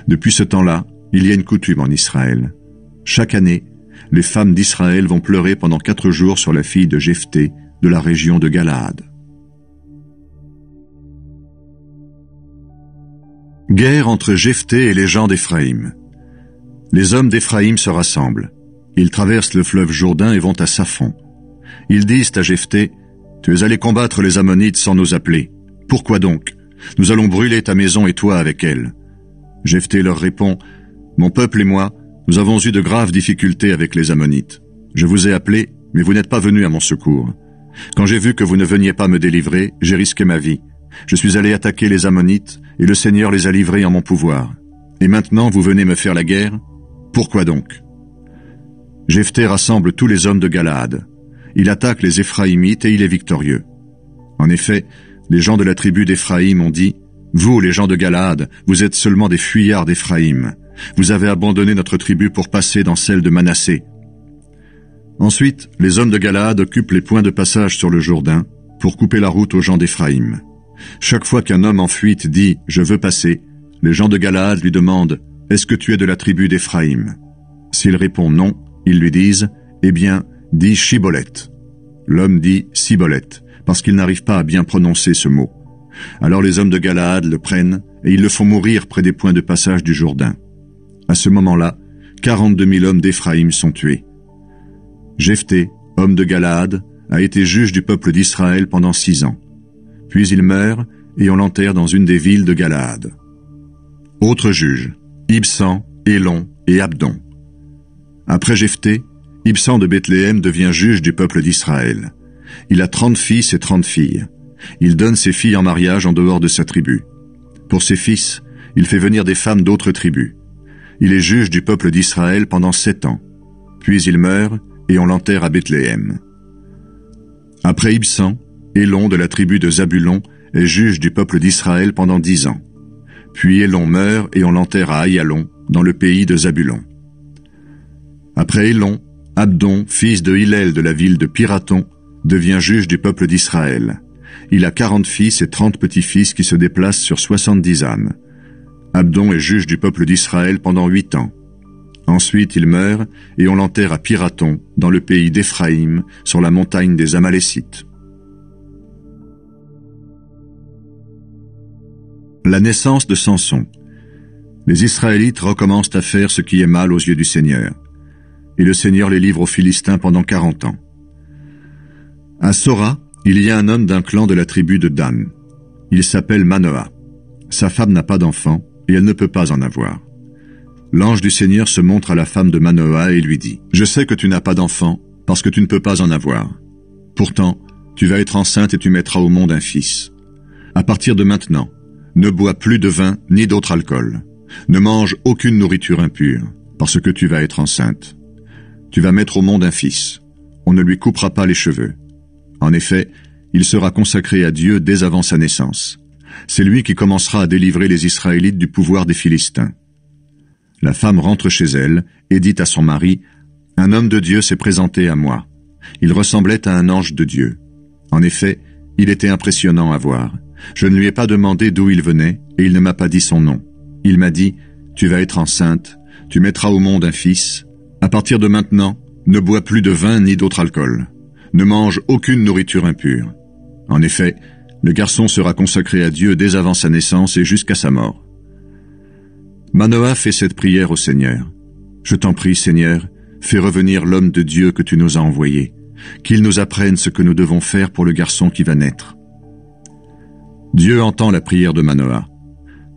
Depuis ce temps-là, il y a une coutume en Israël. Chaque année, les femmes d'Israël vont pleurer pendant 4 jours sur la fille de Jephthé, de la région de Galaad. Guerre entre Jephthé et les gens d'Éphraïm. Les hommes d'Éphraïm se rassemblent. Ils traversent le fleuve Jourdain et vont à Saphon. Ils disent à Jephthé: « Tu es allé combattre les Ammonites sans nous appeler. Pourquoi donc? Nous allons brûler ta maison et toi avec elle. » Jephthé leur répond: « Mon peuple et moi, nous avons eu de graves difficultés avec les Ammonites. Je vous ai appelé, mais vous n'êtes pas venus à mon secours. Quand j'ai vu que vous ne veniez pas me délivrer, j'ai risqué ma vie. Je suis allé attaquer les Ammonites, et le Seigneur les a livrés en mon pouvoir. Et maintenant vous venez me faire la guerre? Pourquoi donc? » Jephthé rassemble tous les hommes de Galaad. Il attaque les Éphraïmites et il est victorieux. En effet, les gens de la tribu d'Éphraïm ont dit: « Vous, les gens de Galaad, vous êtes seulement des fuyards d'Éphraïm. Vous avez abandonné notre tribu pour passer dans celle de Manassé. » Ensuite, les hommes de Galaad occupent les points de passage sur le Jourdain pour couper la route aux gens d'Éphraïm. Chaque fois qu'un homme en fuite dit « Je veux passer », les gens de Galaad lui demandent « Est-ce que tu es de la tribu d'Éphraïm » S'il répond non, ils lui disent « Eh bien, dis Shiboleth ». L'homme dit Siboleth, parce qu'il n'arrive pas à bien prononcer ce mot. Alors les hommes de Galaad le prennent et ils le font mourir près des points de passage du Jourdain. À ce moment-là, 42 000 hommes d'Éphraïm sont tués. Jephthé, homme de Galaad, a été juge du peuple d'Israël pendant 6 ans. Puis il meurt et on l'enterre dans une des villes de Galaad. Autres juges, Ibsan, Élon et Abdon. Après Jephthé, Ibsan de Bethléem devient juge du peuple d'Israël. Il a 30 fils et 30 filles. Il donne ses filles en mariage en dehors de sa tribu. Pour ses fils, il fait venir des femmes d'autres tribus. Il est juge du peuple d'Israël pendant 7 ans. Puis il meurt et on l'enterre à Bethléem. Après Ibsan, Élon de la tribu de Zabulon est juge du peuple d'Israël pendant 10 ans. Puis Élon meurt et on l'enterre à Ayalon, dans le pays de Zabulon. Après Élon, Abdon, fils de Hillel de la ville de Pirathon, devient juge du peuple d'Israël. Il a 40 fils et 30 petits-fils qui se déplacent sur 70 ânes. Abdon est juge du peuple d'Israël pendant 8 ans. Ensuite il meurt et on l'enterre à Pirathon, dans le pays d'Éphraïm, sur la montagne des Amalécites. La naissance de Samson. Les Israélites recommencent à faire ce qui est mal aux yeux du Seigneur. Et le Seigneur les livre aux Philistins pendant 40 ans. À Sora, il y a un homme d'un clan de la tribu de Dan. Il s'appelle Manoah. Sa femme n'a pas d'enfant et elle ne peut pas en avoir. L'ange du Seigneur se montre à la femme de Manoah et lui dit: « Je sais que tu n'as pas d'enfant parce que tu ne peux pas en avoir. Pourtant, tu vas être enceinte et tu mettras au monde un fils. À partir de maintenant, ne bois plus de vin ni d'autre alcool. Ne mange aucune nourriture impure parce que tu vas être enceinte. Tu vas mettre au monde un fils. On ne lui coupera pas les cheveux. En effet, il sera consacré à Dieu dès avant sa naissance. C'est lui qui commencera à délivrer les Israélites du pouvoir des Philistins. » La femme rentre chez elle et dit à son mari, « Un homme de Dieu s'est présenté à moi. Il ressemblait à un ange de Dieu. En effet, il était impressionnant à voir. Je ne lui ai pas demandé d'où il venait et il ne m'a pas dit son nom. Il m'a dit, « Tu vas être enceinte, tu mettras au monde un fils. À partir de maintenant, ne bois plus de vin ni d'autre alcool. Ne mange aucune nourriture impure. » En effet, le garçon sera consacré à Dieu dès avant sa naissance et jusqu'à sa mort. Manoah fait cette prière au Seigneur. « Je t'en prie, Seigneur, fais revenir l'homme de Dieu que tu nous as envoyé, qu'il nous apprenne ce que nous devons faire pour le garçon qui va naître. » Dieu entend la prière de Manoah.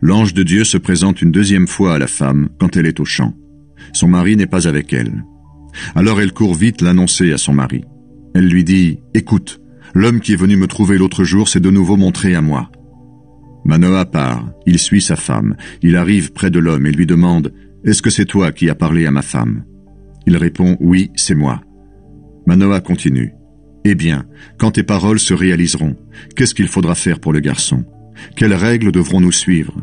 L'ange de Dieu se présente une deuxième fois à la femme quand elle est au champ. Son mari n'est pas avec elle. Alors elle court vite l'annoncer à son mari. Elle lui dit, « Écoute, l'homme qui est venu me trouver l'autre jour s'est de nouveau montré à moi. » Manoah part, il suit sa femme, il arrive près de l'homme et lui demande, « Est-ce que c'est toi qui as parlé à ma femme ?» Il répond, « Oui, c'est moi. » Manoah continue, « Eh bien, quand tes paroles se réaliseront, qu'est-ce qu'il faudra faire pour le garçon? Quelles règles devrons-nous suivre ?»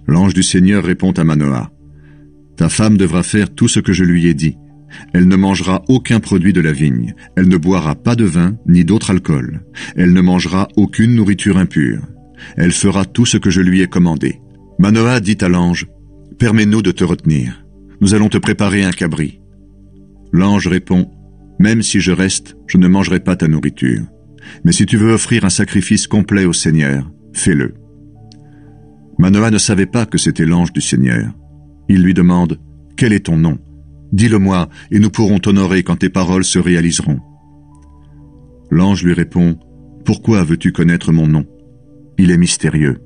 L'ange du Seigneur répond à Manoah, « Ta femme devra faire tout ce que je lui ai dit. Elle ne mangera aucun produit de la vigne, elle ne boira pas de vin ni d'autre alcool, elle ne mangera aucune nourriture impure. Elle fera tout ce que je lui ai commandé. » Manoah dit à l'ange, « Permets-nous de te retenir. Nous allons te préparer un cabri. » L'ange répond, « Même si je reste, je ne mangerai pas ta nourriture. Mais si tu veux offrir un sacrifice complet au Seigneur, fais-le. » Manoah ne savait pas que c'était l'ange du Seigneur. Il lui demande, « Quel est ton nom? Dis-le-moi, et nous pourrons t'honorer quand tes paroles se réaliseront. » L'ange lui répond, « Pourquoi veux-tu connaître mon nom? Il est mystérieux. »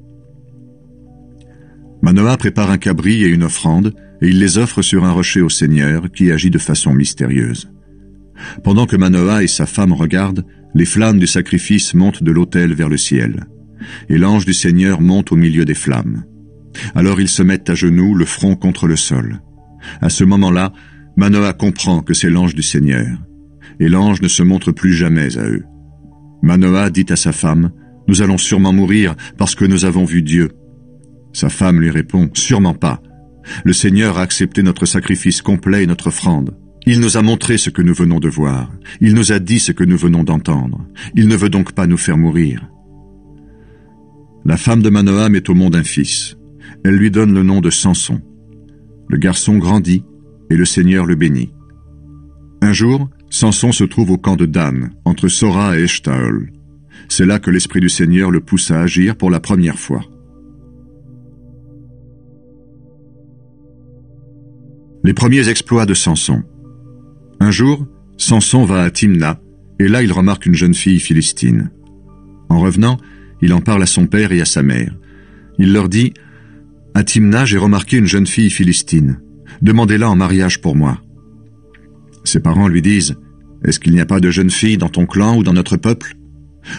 Manoah prépare un cabri et une offrande, et il les offre sur un rocher au Seigneur, qui agit de façon mystérieuse. Pendant que Manoah et sa femme regardent, les flammes du sacrifice montent de l'autel vers le ciel, et l'ange du Seigneur monte au milieu des flammes. Alors ils se mettent à genoux, le front contre le sol. À ce moment-là, Manoah comprend que c'est l'ange du Seigneur, et l'ange ne se montre plus jamais à eux. Manoah dit à sa femme, « Nous allons sûrement mourir parce que nous avons vu Dieu. » Sa femme lui répond, « Sûrement pas. Le Seigneur a accepté notre sacrifice complet et notre offrande. Il nous a montré ce que nous venons de voir. Il nous a dit ce que nous venons d'entendre. Il ne veut donc pas nous faire mourir. » La femme de Manoah met au monde un fils. Elle lui donne le nom de Samson. Le garçon grandit et le Seigneur le bénit. Un jour, Samson se trouve au camp de Dan, entre Sora et Eshtaol. C'est là que l'Esprit du Seigneur le pousse à agir pour la première fois. Les premiers exploits de Samson. Un jour, Samson va à Timna, et là il remarque une jeune fille philistine. En revenant, il en parle à son père et à sa mère. Il leur dit, « À Timna, j'ai remarqué une jeune fille philistine. Demandez-la en mariage pour moi. » Ses parents lui disent, « Est-ce qu'il n'y a pas de jeune fille dans ton clan ou dans notre peuple?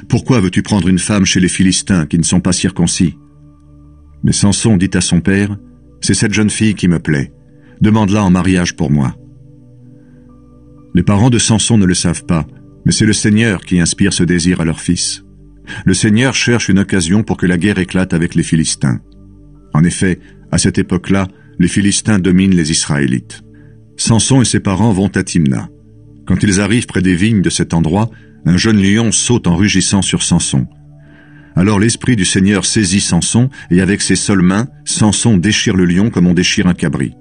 Pourquoi veux-tu prendre une femme chez les Philistins qui ne sont pas circoncis? » Mais Samson dit à son père, « C'est cette jeune fille qui me plaît. Demande-la en mariage pour moi. » Les parents de Samson ne le savent pas, mais c'est le Seigneur qui inspire ce désir à leur fils. Le Seigneur cherche une occasion pour que la guerre éclate avec les Philistins. En effet, à cette époque-là, les Philistins dominent les Israélites. Samson et ses parents vont à Timna. Quand ils arrivent près des vignes de cet endroit, un jeune lion saute en rugissant sur Samson. Alors l'Esprit du Seigneur saisit Samson, et avec ses seules mains, Samson déchire le lion comme on déchire un cabri.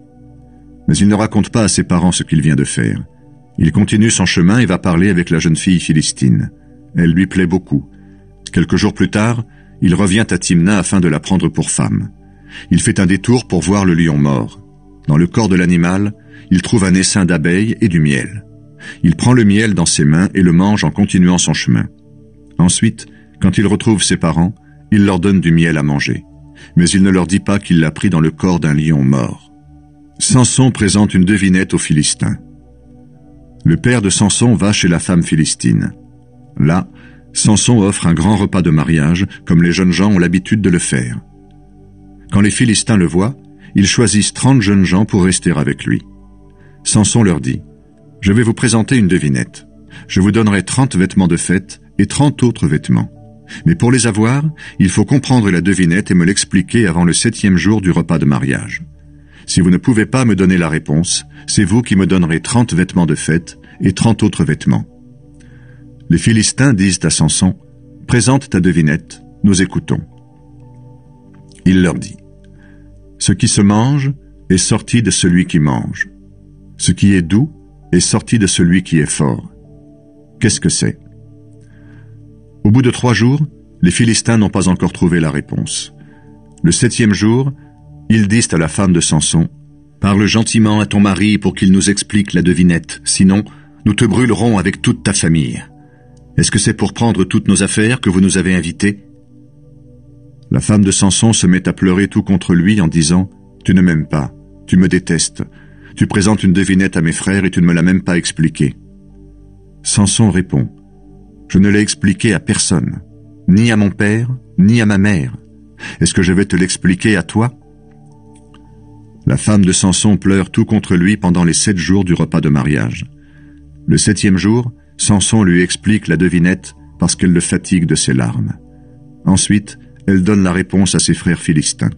Mais il ne raconte pas à ses parents ce qu'il vient de faire. Il continue son chemin et va parler avec la jeune fille philistine. Elle lui plaît beaucoup. Quelques jours plus tard, il revient à Timna afin de la prendre pour femme. Il fait un détour pour voir le lion mort. Dans le corps de l'animal, il trouve un essaim d'abeilles et du miel. Il prend le miel dans ses mains et le mange en continuant son chemin. Ensuite, quand il retrouve ses parents, il leur donne du miel à manger. Mais il ne leur dit pas qu'il l'a pris dans le corps d'un lion mort. Samson présente une devinette aux Philistins. Le père de Samson va chez la femme philistine. Là, Samson offre un grand repas de mariage, comme les jeunes gens ont l'habitude de le faire. Quand les Philistins le voient, ils choisissent 30 jeunes gens pour rester avec lui. Samson leur dit, « Je vais vous présenter une devinette. Je vous donnerai 30 vêtements de fête et 30 autres vêtements. Mais pour les avoir, il faut comprendre la devinette et me l'expliquer avant le 7e jour du repas de mariage. Si vous ne pouvez pas me donner la réponse, c'est vous qui me donnerez 30 vêtements de fête et 30 autres vêtements. » Les Philistins disent à Samson, « Présente ta devinette, nous écoutons. » Il leur dit, « Ce qui se mange est sorti de celui qui mange. Ce qui est doux est sorti de celui qui est fort. Qu'est-ce que c'est ?» Au bout de 3 jours, les Philistins n'ont pas encore trouvé la réponse. Le 7e jour, ils disent à la femme de Samson, « Parle gentiment à ton mari pour qu'il nous explique la devinette, sinon nous te brûlerons avec toute ta famille. Est-ce que c'est pour prendre toutes nos affaires que vous nous avez invités ?» La femme de Samson se met à pleurer tout contre lui en disant, « Tu ne m'aimes pas, tu me détestes, tu présentes une devinette à mes frères et tu ne me l'as même pas expliquée. » Samson répond, « Je ne l'ai expliqué à personne, ni à mon père, ni à ma mère. Est-ce que je vais te l'expliquer à toi ?» La femme de Samson pleure tout contre lui pendant les 7 jours du repas de mariage. Le 7e jour, Samson lui explique la devinette parce qu'elle le fatigue de ses larmes. Ensuite, elle donne la réponse à ses frères philistins.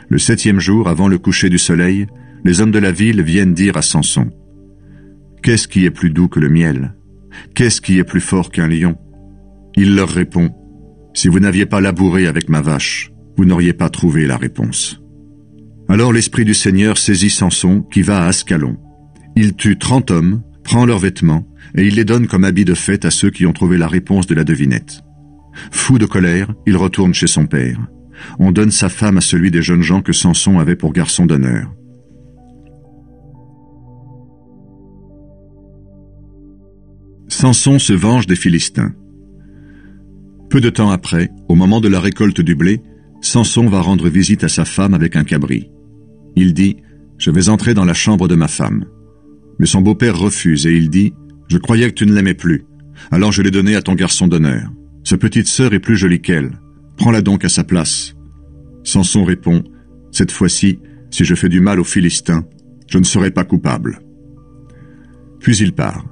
Le 7e jour, avant le coucher du soleil, les hommes de la ville viennent dire à Samson, « Qu'est-ce qui est plus doux que le miel? Qu'est-ce qui est plus fort qu'un lion ?» Il leur répond, « Si vous n'aviez pas labouré avec ma vache, vous n'auriez pas trouvé la réponse. » Alors l'Esprit du Seigneur saisit Samson qui va à Ascalon. Il tue 30 hommes, prend leurs vêtements, et il les donne comme habits de fête à ceux qui ont trouvé la réponse de la devinette. Fou de colère, il retourne chez son père. On donne sa femme à celui des jeunes gens que Samson avait pour garçon d'honneur. Samson se venge des Philistins. Peu de temps après, au moment de la récolte du blé, Samson va rendre visite à sa femme avec un cabri. Il dit, « Je vais entrer dans la chambre de ma femme. » Mais son beau-père refuse et il dit, « Je croyais que tu ne l'aimais plus. Alors je l'ai donné à ton garçon d'honneur. Sa petite sœur est plus jolie qu'elle. Prends-la donc à sa place. » Samson répond, « Cette fois-ci, si je fais du mal aux Philistins, je ne serai pas coupable. » Puis il part.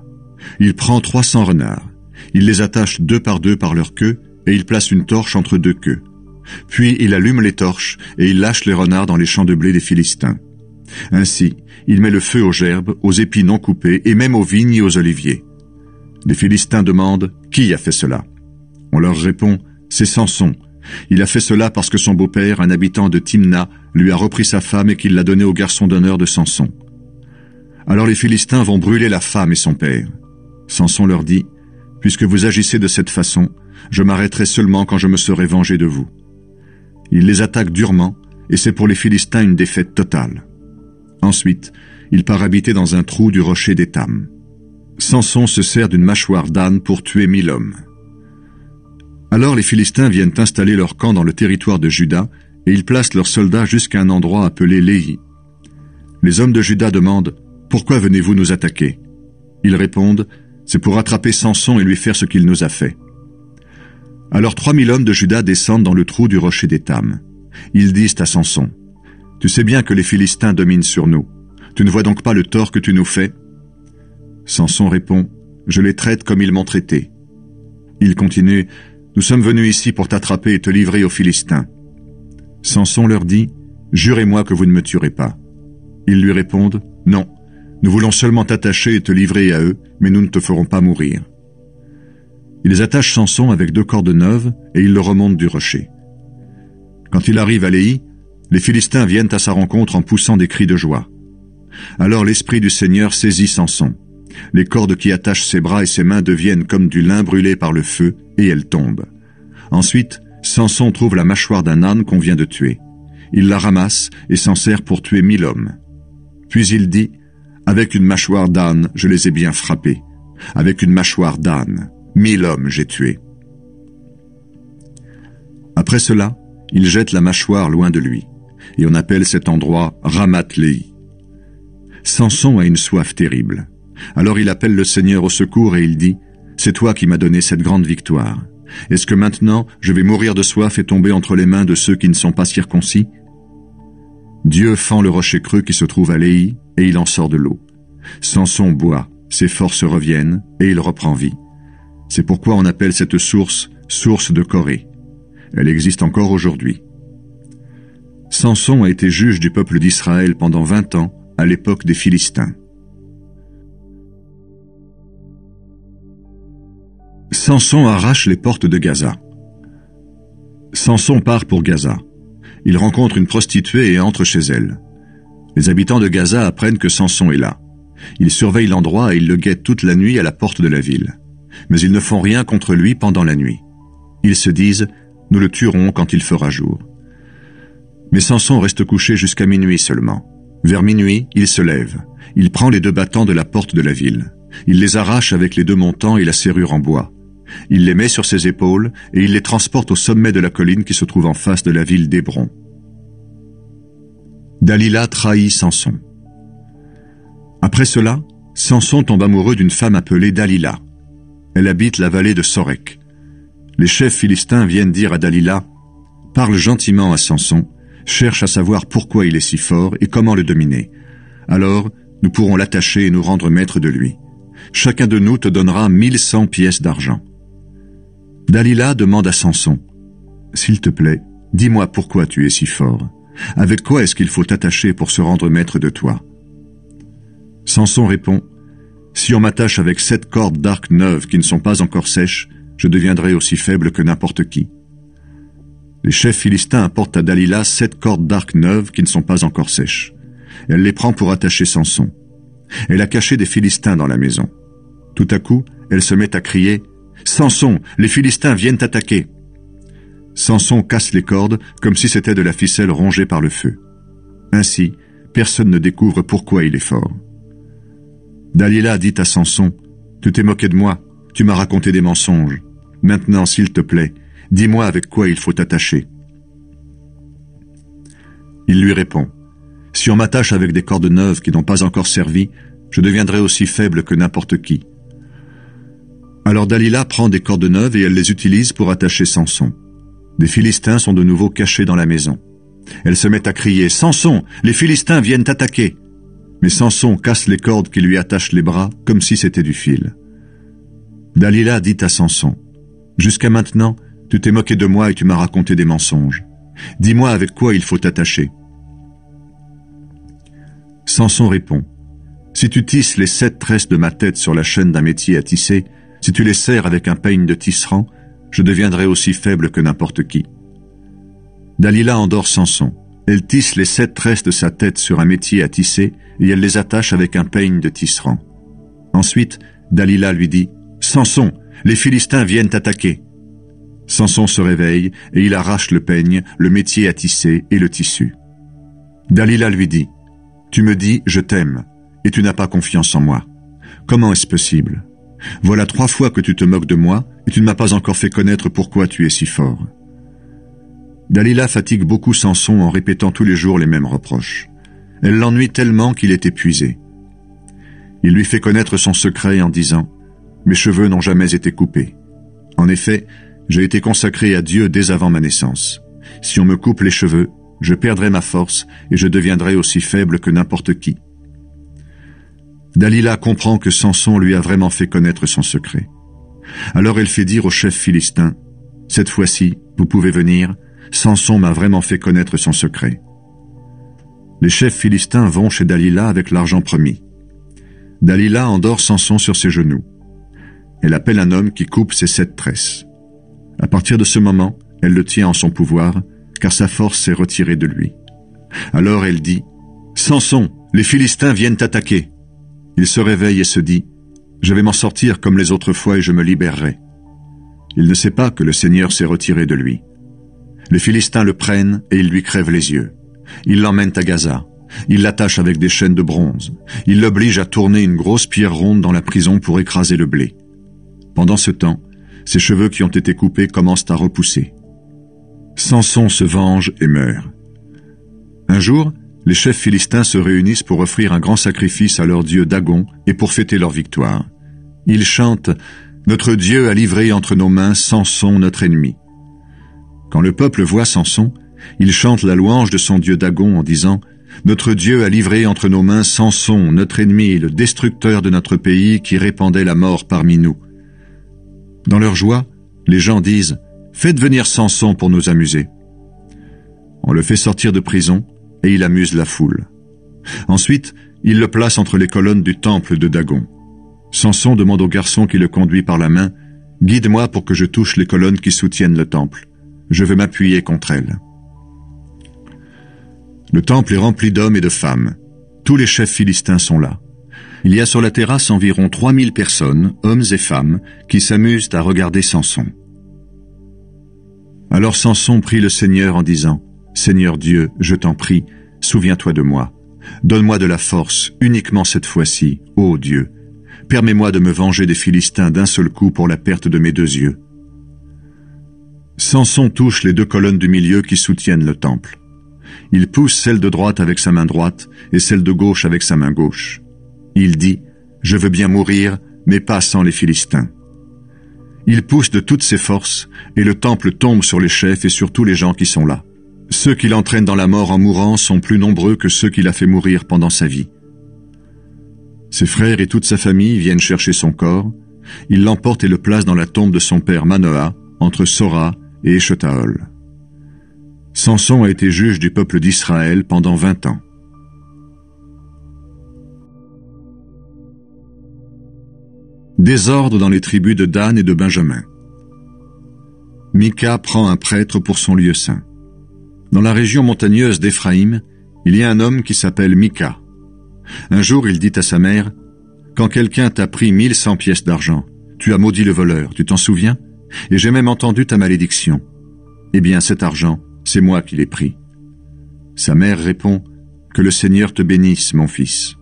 Il prend 300 renards. Il les attache 2 par 2 par leur queue et il place une torche entre 2 queues. Puis il allume les torches et il lâche les renards dans les champs de blé des Philistins. Ainsi, il met le feu aux gerbes, aux épis non coupés et même aux vignes et aux oliviers. Les Philistins demandent « Qui a fait cela ?» On leur répond « C'est Samson. Il a fait cela parce que son beau-père, un habitant de Timna, lui a repris sa femme et qu'il l'a donnée au garçon d'honneur de Samson. » Alors les Philistins vont brûler la femme et son père. Samson leur dit « Puisque vous agissez de cette façon, je m'arrêterai seulement quand je me serai vengé de vous. » Il les attaque durement, et c'est pour les Philistins une défaite totale. Ensuite, il part habiter dans un trou du rocher d'Étam. Samson se sert d'une mâchoire d'âne pour tuer 1000 hommes. Alors les Philistins viennent installer leur camp dans le territoire de Juda, et ils placent leurs soldats jusqu'à un endroit appelé Léhi. Les hommes de Juda demandent « Pourquoi venez-vous nous attaquer ?» Ils répondent « C'est pour attraper Samson et lui faire ce qu'il nous a fait. » Alors 3000 hommes de Juda descendent dans le trou du rocher d'Étam. Ils disent à Samson, « Tu sais bien que les Philistins dominent sur nous. Tu ne vois donc pas le tort que tu nous fais ?» Samson répond, « Je les traite comme ils m'ont traité. » Il continue, « Nous sommes venus ici pour t'attraper et te livrer aux Philistins. » Samson leur dit, « Jurez-moi que vous ne me tuerez pas. » Ils lui répondent, « Non, nous voulons seulement t'attacher et te livrer à eux, mais nous ne te ferons pas mourir. » Ils attachent Samson avec 2 cordes neuves et ils le remontent du rocher. Quand il arrive à Léhi, les Philistins viennent à sa rencontre en poussant des cris de joie. Alors l'Esprit du Seigneur saisit Samson. Les cordes qui attachent ses bras et ses mains deviennent comme du lin brûlé par le feu et elles tombent. Ensuite, Samson trouve la mâchoire d'un âne qu'on vient de tuer. Il la ramasse et s'en sert pour tuer 1000 hommes. Puis il dit, « Avec une mâchoire d'âne, je les ai bien frappés. Avec une mâchoire d'âne, 1000 hommes j'ai tués. » Après cela, il jette la mâchoire loin de lui, et on appelle cet endroit Ramath-Léhi. Samson a une soif terrible. Alors il appelle le Seigneur au secours et il dit, « C'est toi qui m'as donné cette grande victoire. Est-ce que maintenant je vais mourir de soif et tomber entre les mains de ceux qui ne sont pas circoncis ?» Dieu fend le rocher creux qui se trouve à Léhi, et il en sort de l'eau. Samson boit, ses forces reviennent, et il reprend vie. C'est pourquoi on appelle cette source « source de Corée ». Elle existe encore aujourd'hui. Samson a été juge du peuple d'Israël pendant 20 ans, à l'époque des Philistins. Samson arrache les portes de Gaza. Samson part pour Gaza. Il rencontre une prostituée et entre chez elle. Les habitants de Gaza apprennent que Samson est là. Ils surveillent l'endroit et ils le guettent toute la nuit à la porte de la ville. Mais ils ne font rien contre lui pendant la nuit. Ils se disent « Nous le tuerons quand il fera jour ». Mais Samson reste couché jusqu'à minuit seulement. Vers minuit, il se lève. Il prend les 2 battants de la porte de la ville. Il les arrache avec les 2 montants et la serrure en bois. Il les met sur ses épaules et il les transporte au sommet de la colline qui se trouve en face de la ville d'Hébron. Dalila trahit Samson. Après cela, Samson tombe amoureux d'une femme appelée Dalila. Elle habite la vallée de Sorek. Les chefs philistins viennent dire à Dalila « Parle gentiment à Samson, cherche à savoir pourquoi il est si fort et comment le dominer. Alors, nous pourrons l'attacher et nous rendre maîtres de lui. Chacun de nous te donnera 1100 pièces d'argent. » Dalila demande à Samson « S'il te plaît, dis-moi pourquoi tu es si fort. Avec quoi est-ce qu'il faut t'attacher pour se rendre maître de toi ?» Samson répond « Si on m'attache avec 7 cordes d'arc neuves qui ne sont pas encore sèches, je deviendrai aussi faible que n'importe qui. » Les chefs philistins apportent à Dalila 7 cordes d'arc neuves qui ne sont pas encore sèches. Elle les prend pour attacher Samson. Elle a caché des Philistins dans la maison. Tout à coup, elle se met à crier « Samson, les Philistins viennent t'attaquer !» Samson casse les cordes comme si c'était de la ficelle rongée par le feu. Ainsi, personne ne découvre pourquoi il est fort. Dalila dit à Samson « Tu t'es moqué de moi, tu m'as raconté des mensonges. Maintenant, s'il te plaît, dis-moi avec quoi il faut t'attacher. » Il lui répond « Si on m'attache avec des cordes neuves qui n'ont pas encore servi, je deviendrai aussi faible que n'importe qui. » Alors Dalila prend des cordes neuves et elle les utilise pour attacher Samson. Des Philistins sont de nouveau cachés dans la maison. Elle se met à crier « Samson, les Philistins viennent t'attaquer !» Mais Samson casse les cordes qui lui attachent les bras comme si c'était du fil. Dalila dit à Samson « Jusqu'à maintenant, tu t'es moqué de moi et tu m'as raconté des mensonges. Dis-moi avec quoi il faut t'attacher. » Samson répond « Si tu tisses les 7 tresses de ma tête sur la chaîne d'un métier à tisser, si tu les serres avec un peigne de tisserand, je deviendrai aussi faible que n'importe qui. » Dalila endort Samson. Elle tisse les 7 tresses de sa tête sur un métier à tisser et elle les attache avec un peigne de tisserand. Ensuite, Dalila lui dit « Samson, les Philistins viennent t'attaquer. » Samson se réveille et il arrache le peigne, le métier à tisser et le tissu. Dalila lui dit « Tu me dis « Je t'aime » et tu n'as pas confiance en moi. Comment est-ce possible ? Voilà 3 fois que tu te moques de moi et tu ne m'as pas encore fait connaître pourquoi tu es si fort. » Dalila fatigue beaucoup Samson en répétant tous les jours les mêmes reproches. Elle l'ennuie tellement qu'il est épuisé. Il lui fait connaître son secret en disant « Mes cheveux n'ont jamais été coupés. En effet, j'ai été consacré à Dieu dès avant ma naissance. Si on me coupe les cheveux, je perdrai ma force et je deviendrai aussi faible que n'importe qui. » Dalila comprend que Samson lui a vraiment fait connaître son secret. Alors elle fait dire au chef philistin « Cette fois-ci, vous pouvez venir, Samson m'a vraiment fait connaître son secret. » Les chefs philistins vont chez Dalila avec l'argent promis. Dalila endort Samson sur ses genoux. Elle appelle un homme qui coupe ses 7 tresses. À partir de ce moment, elle le tient en son pouvoir, car sa force s'est retirée de lui. Alors elle dit « Samson, les Philistins viennent t'attaquer. » Il se réveille et se dit « Je vais m'en sortir comme les autres fois et je me libérerai. » Il ne sait pas que le Seigneur s'est retiré de lui. Les Philistins le prennent et ils lui crèvent les yeux. Ils l'emmènent à Gaza. Ils l'attachent avec des chaînes de bronze. Ils l'obligent à tourner une grosse pierre ronde dans la prison pour écraser le blé. Pendant ce temps, ses cheveux qui ont été coupés commencent à repousser. Samson se venge et meurt. Un jour, les chefs philistins se réunissent pour offrir un grand sacrifice à leur dieu Dagon et pour fêter leur victoire. Ils chantent « Notre Dieu a livré entre nos mains Samson, notre ennemi. » Quand le peuple voit Samson, il chante la louange de son dieu Dagon en disant « Notre Dieu a livré entre nos mains Samson, notre ennemi, le destructeur de notre pays qui répandait la mort parmi nous. » Dans leur joie, les gens disent « Faites venir Samson pour nous amuser. » On le fait sortir de prison et il amuse la foule. Ensuite, il le place entre les colonnes du temple de Dagon. Samson demande au garçon qui le conduit par la main « Guide-moi pour que je touche les colonnes qui soutiennent le temple. Je veux m'appuyer contre elles. » Le temple est rempli d'hommes et de femmes. Tous les chefs philistins sont là. Il y a sur la terrasse environ 3000 personnes, hommes et femmes, qui s'amusent à regarder Samson. Alors Samson prie le Seigneur en disant « Seigneur Dieu, je t'en prie, souviens-toi de moi. Donne-moi de la force, uniquement cette fois-ci, ô Dieu. Permets-moi de me venger des Philistins d'un seul coup pour la perte de mes 2 yeux. » Samson touche les 2 colonnes du milieu qui soutiennent le temple. Il pousse celle de droite avec sa main droite et celle de gauche avec sa main gauche. Il dit « Je veux bien mourir, mais pas sans les Philistins. » Il pousse de toutes ses forces et le temple tombe sur les chefs et sur tous les gens qui sont là. Ceux qui l'entraînent dans la mort en mourant sont plus nombreux que ceux qu'il a fait mourir pendant sa vie. Ses frères et toute sa famille viennent chercher son corps. Ils l'emportent et le placent dans la tombe de son père Manoah, entre Sora et Échetaol. Samson a été juge du peuple d'Israël pendant 20 ans. Désordre dans les tribus de Dan et de Benjamin. Mika prend un prêtre pour son lieu saint. Dans la région montagneuse d'Éphraïm, il y a un homme qui s'appelle Mika. Un jour, il dit à sa mère, « Quand quelqu'un t'a pris 1100 pièces d'argent, tu as maudit le voleur, tu t'en souviens? Et j'ai même entendu ta malédiction. Eh bien, cet argent, c'est moi qui l'ai pris. » Sa mère répond, « Que le Seigneur te bénisse, mon fils. »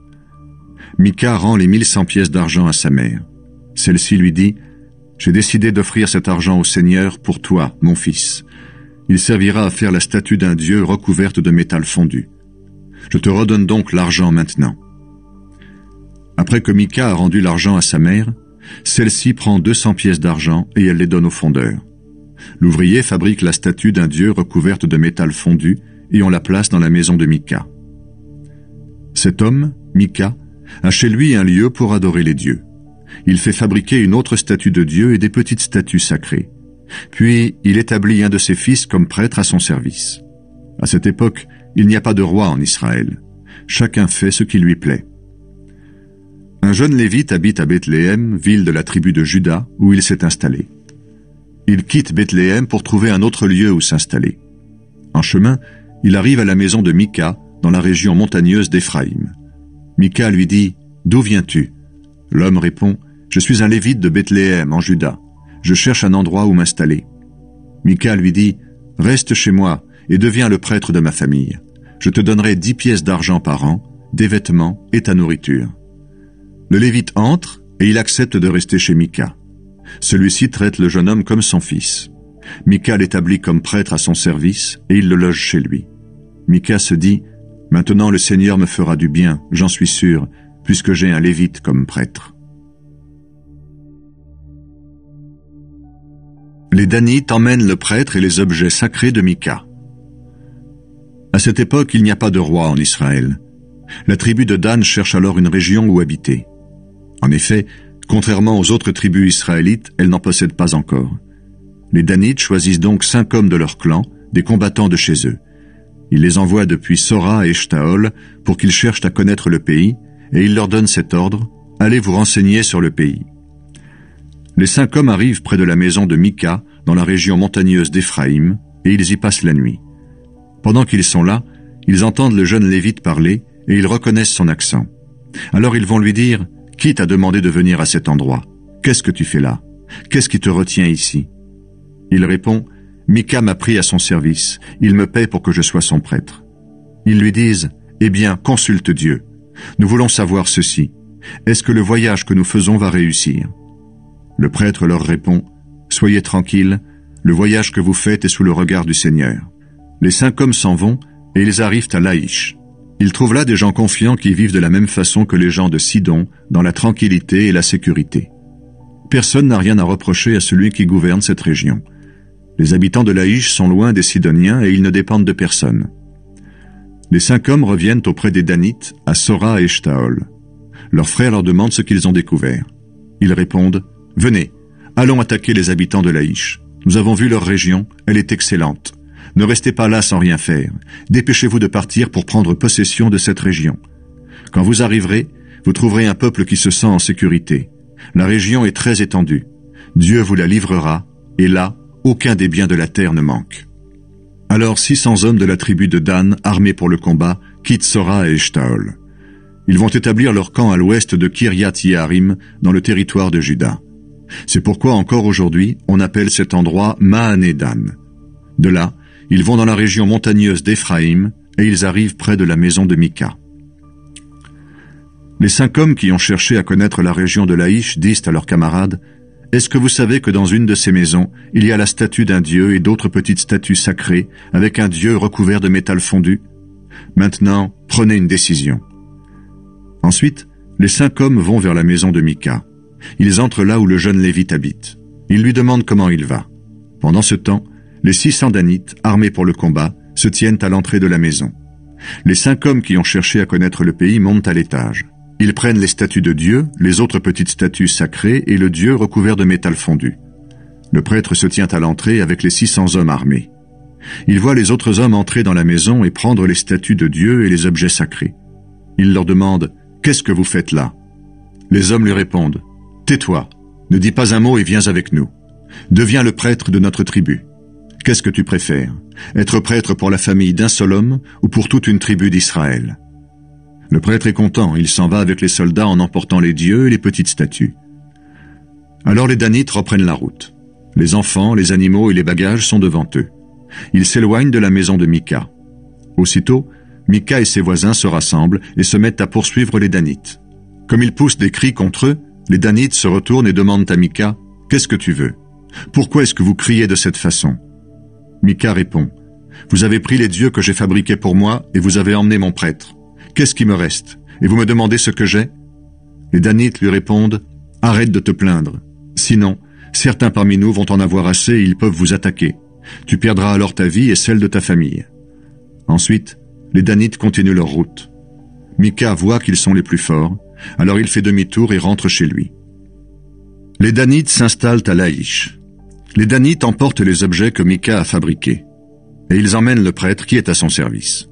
Mika rend les 1100 pièces d'argent à sa mère. Celle-ci lui dit, « J'ai décidé d'offrir cet argent au Seigneur pour toi, mon fils. Il servira à faire la statue d'un dieu recouverte de métal fondu. Je te redonne donc l'argent maintenant. » Après que Mika a rendu l'argent à sa mère, celle-ci prend 200 pièces d'argent et elle les donne au fondeur. L'ouvrier fabrique la statue d'un dieu recouverte de métal fondu et on la place dans la maison de Mika. Cet homme, Mika, a chez lui un lieu pour adorer les dieux. Il fait fabriquer une autre statue de Dieu et des petites statues sacrées. Puis, il établit un de ses fils comme prêtre à son service. À cette époque, il n'y a pas de roi en Israël. Chacun fait ce qui lui plaît. Un jeune lévite habite à Bethléem, ville de la tribu de Juda, où il s'est installé. Il quitte Bethléem pour trouver un autre lieu où s'installer. En chemin, il arrive à la maison de Mika, dans la région montagneuse d'Éphraïm. Mika lui dit « D'où viens-tu » L'homme répond « Je suis un lévite de Bethléem, en Juda. Je cherche un endroit où m'installer. » Mika lui dit « Reste chez moi et deviens le prêtre de ma famille. Je te donnerai 10 pièces d'argent par an, des vêtements et ta nourriture. » Le lévite entre et il accepte de rester chez Mika. Celui-ci traite le jeune homme comme son fils. Mika l'établit comme prêtre à son service et il le loge chez lui. Mika se dit « Maintenant le Seigneur me fera du bien, j'en suis sûr, puisque j'ai un lévite comme prêtre. » Les Danites emmènent le prêtre et les objets sacrés de Mika. À cette époque, il n'y a pas de roi en Israël. La tribu de Dan cherche alors une région où habiter. En effet, contrairement aux autres tribus israélites, elle n'en possède pas encore. Les Danites choisissent donc 5 hommes de leur clan, des combattants de chez eux. Ils les envoient depuis Sora à Échetaol pour qu'ils cherchent à connaître le pays, et ils leur donnent cet ordre, « Allez vous renseigner sur le pays. » Les 5 hommes arrivent près de la maison de Mika, dans la région montagneuse d'Éphraïm, et ils y passent la nuit. Pendant qu'ils sont là, ils entendent le jeune lévite parler, et ils reconnaissent son accent. Alors ils vont lui dire, « Qui t'a demandé de venir à cet endroit? Qu'est-ce que tu fais là? Qu'est-ce qui te retient ici ?» Il répond, « Mika m'a pris à son service, il me paie pour que je sois son prêtre. » Ils lui disent, « Eh bien, consulte Dieu. Nous voulons savoir ceci. Est-ce que le voyage que nous faisons va réussir ?» Le prêtre leur répond, « Soyez tranquilles, le voyage que vous faites est sous le regard du Seigneur. » Les 5 hommes s'en vont et ils arrivent à Laïch. Ils trouvent là des gens confiants qui vivent de la même façon que les gens de Sidon, dans la tranquillité et la sécurité. Personne n'a rien à reprocher à celui qui gouverne cette région. Les habitants de Laïch sont loin des Sidoniens et ils ne dépendent de personne. Les 5 hommes reviennent auprès des Danites, à Sora et Eshtaol. Leurs frères leur demandent ce qu'ils ont découvert. Ils répondent « Venez, allons attaquer les habitants de Laïch. Nous avons vu leur région, elle est excellente. Ne restez pas là sans rien faire. Dépêchez-vous de partir pour prendre possession de cette région. Quand vous arriverez, vous trouverez un peuple qui se sent en sécurité. La région est très étendue. Dieu vous la livrera, et là, aucun des biens de la terre ne manque. » Alors 600 hommes de la tribu de Dan, armés pour le combat, quittent Sora et Eshtaol. Ils vont établir leur camp à l'ouest de Kiryat-Yearim, dans le territoire de Juda. C'est pourquoi encore aujourd'hui, on appelle cet endroit Mahane-Dan. De là, ils vont dans la région montagneuse d'Éphraïm, et ils arrivent près de la maison de Mika. Les 5 hommes qui ont cherché à connaître la région de Laïch disent à leurs camarades « Est-ce que vous savez que dans une de ces maisons, il y a la statue d'un dieu et d'autres petites statues sacrées, avec un dieu recouvert de métal fondu? Maintenant, prenez une décision. » Ensuite, les 5 hommes vont vers la maison de Mika. Ils entrent là où le jeune Lévite habite. Ils lui demandent comment il va. Pendant ce temps, les 600 Danites, armés pour le combat, se tiennent à l'entrée de la maison. Les 5 hommes qui ont cherché à connaître le pays montent à l'étage. Ils prennent les statues de Dieu, les autres petites statues sacrées et le Dieu recouvert de métal fondu. Le prêtre se tient à l'entrée avec les 600 hommes armés. Il voit les autres hommes entrer dans la maison et prendre les statues de Dieu et les objets sacrés. Il leur demande « Qu'est-ce que vous faites là ?» Les hommes lui répondent « Tais-toi, ne dis pas un mot et viens avec nous. Deviens le prêtre de notre tribu. Qu'est-ce que tu préfères, être prêtre pour la famille d'un seul homme ou pour toute une tribu d'Israël ?» Le prêtre est content, il s'en va avec les soldats en emportant les dieux et les petites statues. Alors les Danites reprennent la route. Les enfants, les animaux et les bagages sont devant eux. Ils s'éloignent de la maison de Mika. Aussitôt, Mika et ses voisins se rassemblent et se mettent à poursuivre les Danites. Comme ils poussent des cris contre eux, les Danites se retournent et demandent à Mika « Qu'est-ce que tu veux? Pourquoi est-ce que vous criez de cette façon ?» Mika répond « Vous avez pris les dieux que j'ai fabriqués pour moi et vous avez emmené mon prêtre. Qu'est-ce qui me reste? Et vous me demandez ce que j'ai ?» Les Danites lui répondent « Arrête de te plaindre. Sinon, certains parmi nous vont en avoir assez et ils peuvent vous attaquer. Tu perdras alors ta vie et celle de ta famille. » Ensuite, les Danites continuent leur route. Mika voit qu'ils sont les plus forts, alors il fait demi-tour et rentre chez lui. Les Danites s'installent à Laïch. Les Danites emportent les objets que Mika a fabriqués, et ils emmènent le prêtre qui est à son service.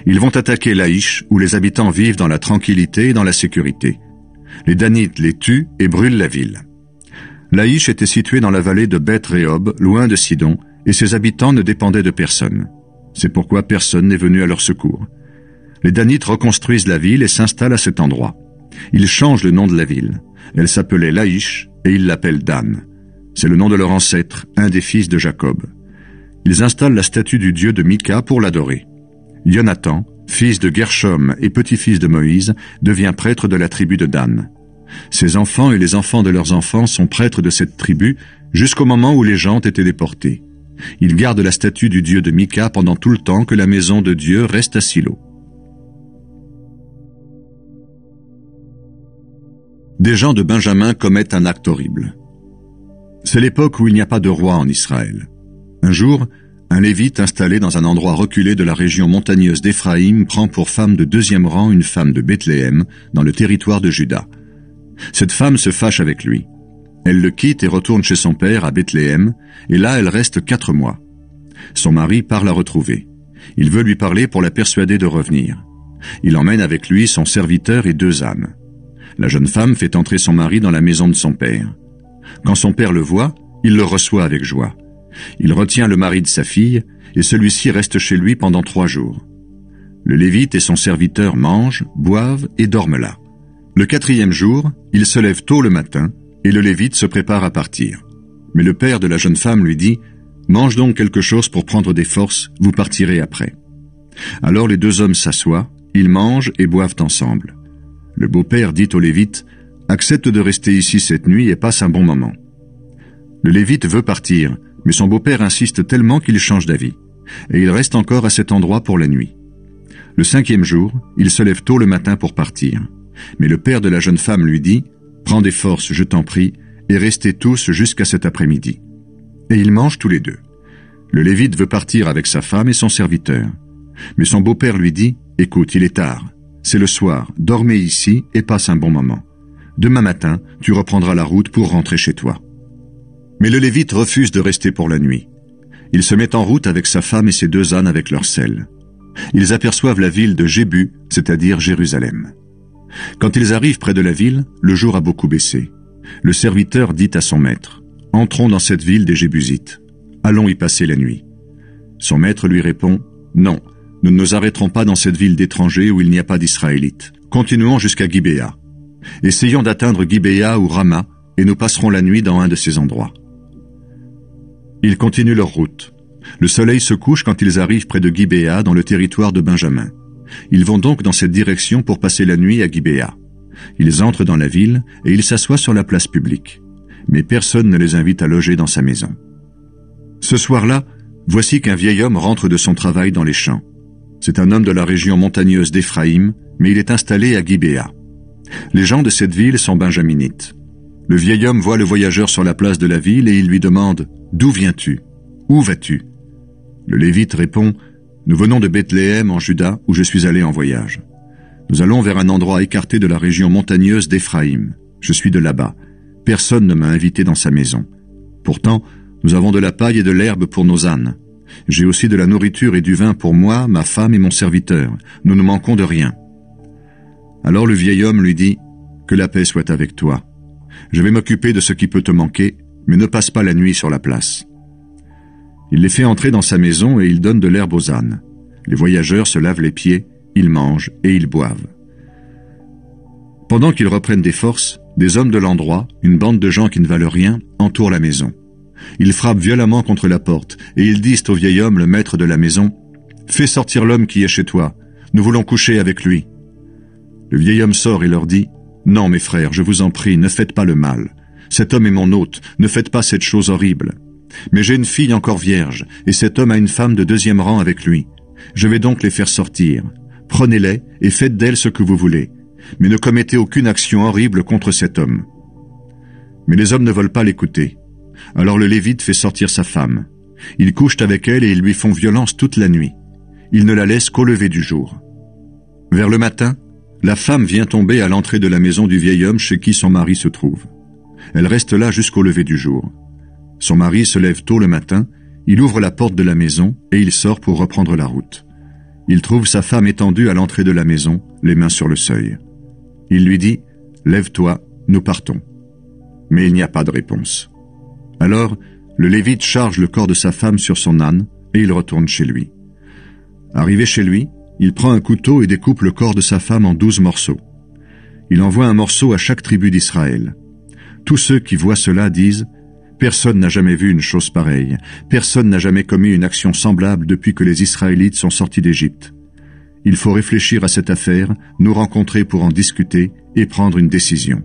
Ils vont attaquer Laïch, où les habitants vivent dans la tranquillité et dans la sécurité. Les Danites les tuent et brûlent la ville. Laïch était située dans la vallée de Beth-Rehob, loin de Sidon, et ses habitants ne dépendaient de personne. C'est pourquoi personne n'est venu à leur secours. Les Danites reconstruisent la ville et s'installent à cet endroit. Ils changent le nom de la ville. Elle s'appelait Laïch et ils l'appellent Dan. C'est le nom de leur ancêtre, un des fils de Jacob. Ils installent la statue du dieu de Mika pour l'adorer. Jonathan, fils de Gershom et petit-fils de Moïse, devient prêtre de la tribu de Dan. Ses enfants et les enfants de leurs enfants sont prêtres de cette tribu jusqu'au moment où les gens ont été déportés. Ils gardent la statue du dieu de Mika pendant tout le temps que la maison de Dieu reste à Silo. Des gens de Benjamin commettent un acte horrible. C'est l'époque où il n'y a pas de roi en Israël. Un jour, un Lévite installé dans un endroit reculé de la région montagneuse d'Éphraïm prend pour femme de 2e rang une femme de Bethléem, dans le territoire de Juda. Cette femme se fâche avec lui. Elle le quitte et retourne chez son père à Bethléem, et là elle reste 4 mois. Son mari part la retrouver. Il veut lui parler pour la persuader de revenir. Il emmène avec lui son serviteur et 2 ânes. La jeune femme fait entrer son mari dans la maison de son père. Quand son père le voit, il le reçoit avec joie. Il retient le mari de sa fille, et celui-ci reste chez lui pendant 3 jours. Le Lévite et son serviteur mangent, boivent et dorment là. Le 4e jour, il se lève tôt le matin, et le Lévite se prépare à partir. Mais le père de la jeune femme lui dit « Mange donc quelque chose pour prendre des forces, vous partirez après. » Alors les 2 hommes s'assoient, ils mangent et boivent ensemble. Le beau-père dit au Lévite « Accepte de rester ici cette nuit et passe un bon moment. » Le Lévite veut partir, mais son beau-père insiste tellement qu'il change d'avis, et il reste encore à cet endroit pour la nuit. Le 5e jour, il se lève tôt le matin pour partir, mais le père de la jeune femme lui dit « Prends des forces, je t'en prie, et restez tous jusqu'à cet après-midi. » Et ils mangent tous les 2. Le Lévite veut partir avec sa femme et son serviteur. Mais son beau-père lui dit, « Écoute, il est tard. C'est le soir. Dormez ici et passe un bon moment. Demain matin, tu reprendras la route pour rentrer chez toi. » Mais le Lévite refuse de rester pour la nuit. Il se met en route avec sa femme et ses 2 ânes avec leur selle. Ils aperçoivent la ville de Jébu, c'est-à-dire Jérusalem. Quand ils arrivent près de la ville, le jour a beaucoup baissé. Le serviteur dit à son maître, « Entrons dans cette ville des Jébusites. Allons y passer la nuit. » Son maître lui répond, « Non, nous ne nous arrêterons pas dans cette ville d'étrangers où il n'y a pas d'Israélites. Continuons jusqu'à Gibéa. Essayons d'atteindre Gibéa ou Rama, et nous passerons la nuit dans un de ces endroits. » Ils continuent leur route. Le soleil se couche quand ils arrivent près de Gibéa, dans le territoire de Benjamin. Ils vont donc dans cette direction pour passer la nuit à Gibéa. Ils entrent dans la ville et ils s'assoient sur la place publique. Mais personne ne les invite à loger dans sa maison. Ce soir-là, voici qu'un vieil homme rentre de son travail dans les champs. C'est un homme de la région montagneuse d'Éphraïm, mais il est installé à Gibéa. Les gens de cette ville sont benjaminites. Le vieil homme voit le voyageur sur la place de la ville et il lui demande « D'où viens-tu? Où vas-tu » Le Lévite répond « Nous venons de Bethléem en Juda où je suis allé en voyage. Nous allons vers un endroit écarté de la région montagneuse d'Éphraïm. Je suis de là-bas. Personne ne m'a invité dans sa maison. Pourtant, nous avons de la paille et de l'herbe pour nos ânes. J'ai aussi de la nourriture et du vin pour moi, ma femme et mon serviteur. Nous ne manquons de rien. » Alors le vieil homme lui dit « Que la paix soit avec toi. Je vais m'occuper de ce qui peut te manquer, mais ne passe pas la nuit sur la place. » Il les fait entrer dans sa maison et il donne de l'herbe aux ânes. Les voyageurs se lavent les pieds, ils mangent et ils boivent. Pendant qu'ils reprennent des forces, des hommes de l'endroit, une bande de gens qui ne valent rien, entourent la maison. Ils frappent violemment contre la porte et ils disent au vieil homme, le maître de la maison, « Fais sortir l'homme qui est chez toi, nous voulons coucher avec lui. » Le vieil homme sort et leur dit, « Non, mes frères, je vous en prie, ne faites pas le mal. Cet homme est mon hôte, ne faites pas cette chose horrible. Mais j'ai une fille encore vierge, et cet homme a une femme de 2e rang avec lui. Je vais donc les faire sortir. Prenez-les et faites d'elles ce que vous voulez. Mais ne commettez aucune action horrible contre cet homme. » Mais les hommes ne veulent pas l'écouter. Alors le Lévite fait sortir sa femme. Ils couchent avec elle et ils lui font violence toute la nuit. Ils ne la laissent qu'au lever du jour. Vers le matin, la femme vient tomber à l'entrée de la maison du vieil homme chez qui son mari se trouve. Elle reste là jusqu'au lever du jour. Son mari se lève tôt le matin, il ouvre la porte de la maison et il sort pour reprendre la route. Il trouve sa femme étendue à l'entrée de la maison, les mains sur le seuil. Il lui dit « Lève-toi, nous partons. » Mais il n'y a pas de réponse. Alors, le Lévite charge le corps de sa femme sur son âne et il retourne chez lui. Arrivé chez lui, il prend un couteau et découpe le corps de sa femme en 12 morceaux. Il envoie un morceau à chaque tribu d'Israël. Tous ceux qui voient cela disent « Personne n'a jamais vu une chose pareille. Personne n'a jamais commis une action semblable depuis que les Israélites sont sortis d'Égypte. Il faut réfléchir à cette affaire, nous rencontrer pour en discuter et prendre une décision. »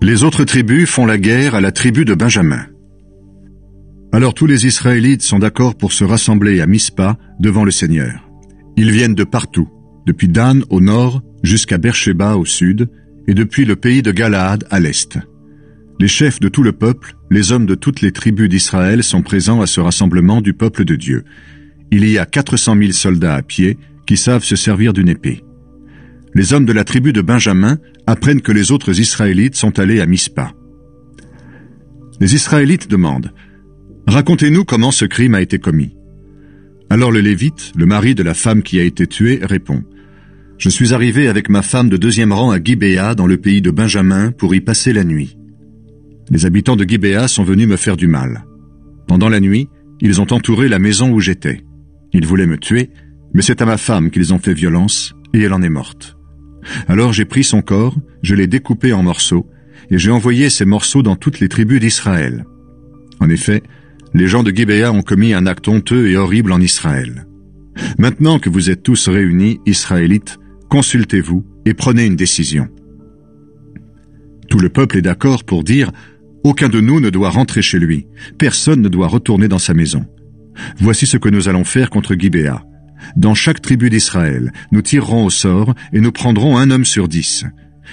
Les autres tribus font la guerre à la tribu de Benjamin. Alors tous les Israélites sont d'accord pour se rassembler à Mispa devant le Seigneur. Ils viennent de partout, depuis Dan au nord jusqu'à Beersheba au sud, et depuis le pays de Galaad à l'est. Les chefs de tout le peuple, les hommes de toutes les tribus d'Israël sont présents à ce rassemblement du peuple de Dieu. Il y a 400 000 soldats à pied qui savent se servir d'une épée. Les hommes de la tribu de Benjamin apprennent que les autres Israélites sont allés à Mispa. Les Israélites demandent « Racontez-nous comment ce crime a été commis. » Alors le Lévite, le mari de la femme qui a été tuée, répond « Je suis arrivé avec ma femme de 2e rang à Gibéa dans le pays de Benjamin pour y passer la nuit. Les habitants de Gibéa sont venus me faire du mal. Pendant la nuit, ils ont entouré la maison où j'étais. Ils voulaient me tuer, mais c'est à ma femme qu'ils ont fait violence et elle en est morte. Alors j'ai pris son corps, je l'ai découpé en morceaux et j'ai envoyé ces morceaux dans toutes les tribus d'Israël. En effet, les gens de Gibéa ont commis un acte honteux et horrible en Israël. Maintenant que vous êtes tous réunis, Israélites, consultez-vous et prenez une décision. » Tout le peuple est d'accord pour dire « Aucun de nous ne doit rentrer chez lui, personne ne doit retourner dans sa maison. Voici ce que nous allons faire contre Gibéa. Dans chaque tribu d'Israël, nous tirerons au sort et nous prendrons un homme sur 10.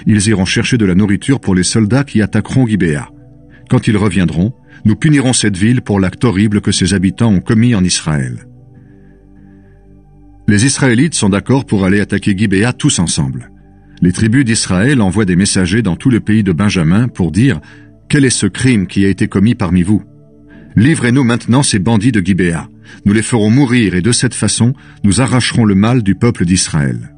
Ils iront chercher de la nourriture pour les soldats qui attaqueront Gibéa. Quand ils reviendront, Nous punirons cette ville pour l'acte horrible que ses habitants ont commis en Israël. » Les Israélites sont d'accord pour aller attaquer Gibéa tous ensemble. Les tribus d'Israël envoient des messagers dans tout le pays de Benjamin pour dire « Quel est ce crime qui a été commis parmi vous? Livrez-nous maintenant ces bandits de Gibéa. Nous les ferons mourir et de cette façon, nous arracherons le mal du peuple d'Israël. »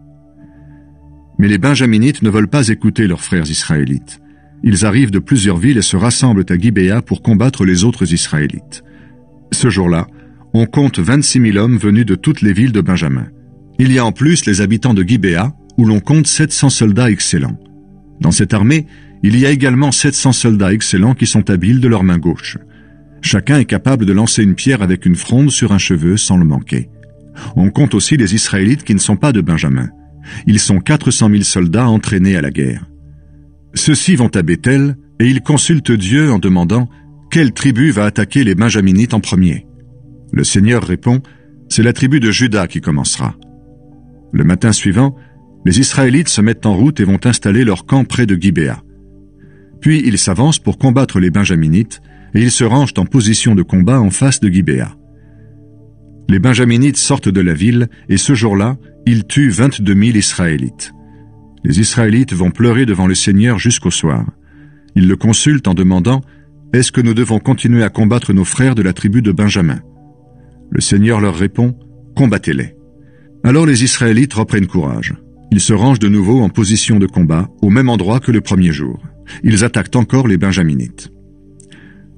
Mais les Benjaminites ne veulent pas écouter leurs frères Israélites. Ils arrivent de plusieurs villes et se rassemblent à Gibéa pour combattre les autres Israélites. Ce jour-là, on compte 26 000 hommes venus de toutes les villes de Benjamin. Il y a en plus les habitants de Gibéa, où l'on compte 700 soldats excellents. Dans cette armée, il y a également 700 soldats excellents qui sont habiles de leur main gauche. Chacun est capable de lancer une pierre avec une fronde sur un cheveu sans le manquer. On compte aussi les Israélites qui ne sont pas de Benjamin. Ils sont 400 000 soldats entraînés à la guerre. Ceux-ci vont à Béthel et ils consultent Dieu en demandant « Quelle tribu va attaquer les Benjaminites en premier ?» Le Seigneur répond « C'est la tribu de Juda qui commencera. » Le matin suivant, les Israélites se mettent en route et vont installer leur camp près de Gibéa. Puis ils s'avancent pour combattre les Benjaminites et ils se rangent en position de combat en face de Gibéa. Les Benjaminites sortent de la ville et ce jour-là, ils tuent 22 000 Israélites. Les Israélites vont pleurer devant le Seigneur jusqu'au soir. Ils le consultent en demandant « Est-ce que nous devons continuer à combattre nos frères de la tribu de Benjamin ?» Le Seigneur leur répond « Combattez-les ». Alors les Israélites reprennent courage. Ils se rangent de nouveau en position de combat, au même endroit que le premier jour. Ils attaquent encore les Benjaminites.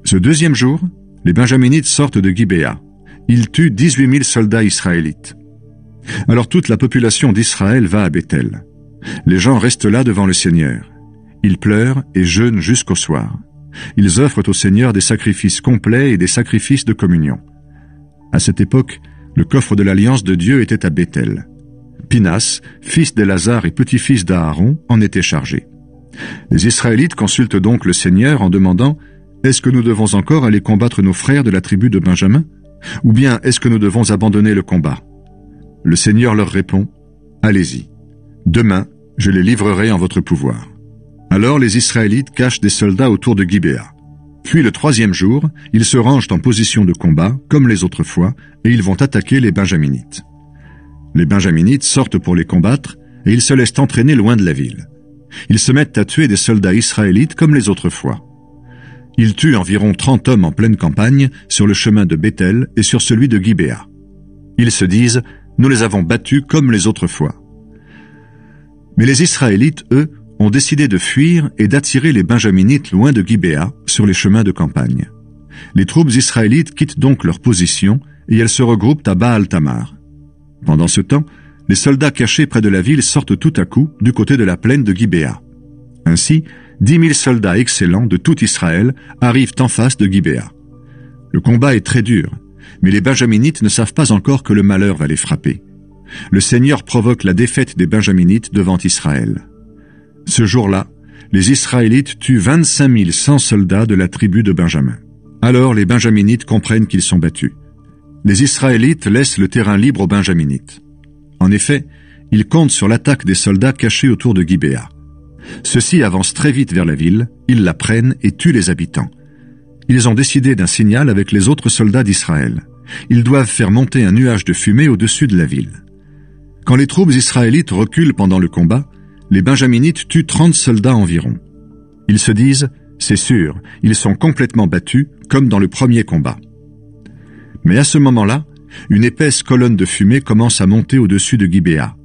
Ce deuxième jour, les Benjaminites sortent de Gibéa. Ils tuent 18 000 soldats israélites. Alors toute la population d'Israël va à Béthel. Les gens restent là devant le Seigneur. Ils pleurent et jeûnent jusqu'au soir. Ils offrent au Seigneur des sacrifices complets et des sacrifices de communion. À cette époque, le coffre de l'Alliance de Dieu était à Béthel. Pinas, fils d'Élazar et petit-fils d'Aaron, en était chargé. Les Israélites consultent donc le Seigneur en demandant « Est-ce que nous devons encore aller combattre nos frères de la tribu de Benjamin? Ou bien est-ce que nous devons abandonner le combat ?» Le Seigneur leur répond « Allez-y. Demain, je les livrerai en votre pouvoir. » Alors les Israélites cachent des soldats autour de Gibéa. Puis le troisième jour, ils se rangent en position de combat, comme les autres fois, et ils vont attaquer les Benjaminites. Les Benjaminites sortent pour les combattre, et ils se laissent entraîner loin de la ville. Ils se mettent à tuer des soldats israélites comme les autres fois. Ils tuent environ 30 hommes en pleine campagne, sur le chemin de Béthel et sur celui de Gibéa. Ils se disent « Nous les avons battus comme les autres fois. » Mais les Israélites, eux, ont décidé de fuir et d'attirer les Benjaminites loin de Gibéa, sur les chemins de campagne. Les troupes israélites quittent donc leur position et elles se regroupent à Baal-Tamar. Pendant ce temps, les soldats cachés près de la ville sortent tout à coup du côté de la plaine de Gibéa. Ainsi, 10 000 soldats excellents de tout Israël arrivent en face de Gibéa. Le combat est très dur, mais les Benjaminites ne savent pas encore que le malheur va les frapper. Le Seigneur provoque la défaite des Benjaminites devant Israël. Ce jour-là, les Israélites tuent 25 100 soldats de la tribu de Benjamin. Alors les Benjaminites comprennent qu'ils sont battus. Les Israélites laissent le terrain libre aux Benjaminites. En effet, ils comptent sur l'attaque des soldats cachés autour de Gibéa. Ceux-ci avancent très vite vers la ville, ils la prennent et tuent les habitants. Ils ont décidé d'un signal avec les autres soldats d'Israël. Ils doivent faire monter un nuage de fumée au-dessus de la ville. Quand les troupes israélites reculent pendant le combat, les Benjaminites tuent 30 soldats environ. Ils se disent « C'est sûr, ils sont complètement battus, comme dans le premier combat. » Mais à ce moment-là, une épaisse colonne de fumée commence à monter au-dessus de Gibéa.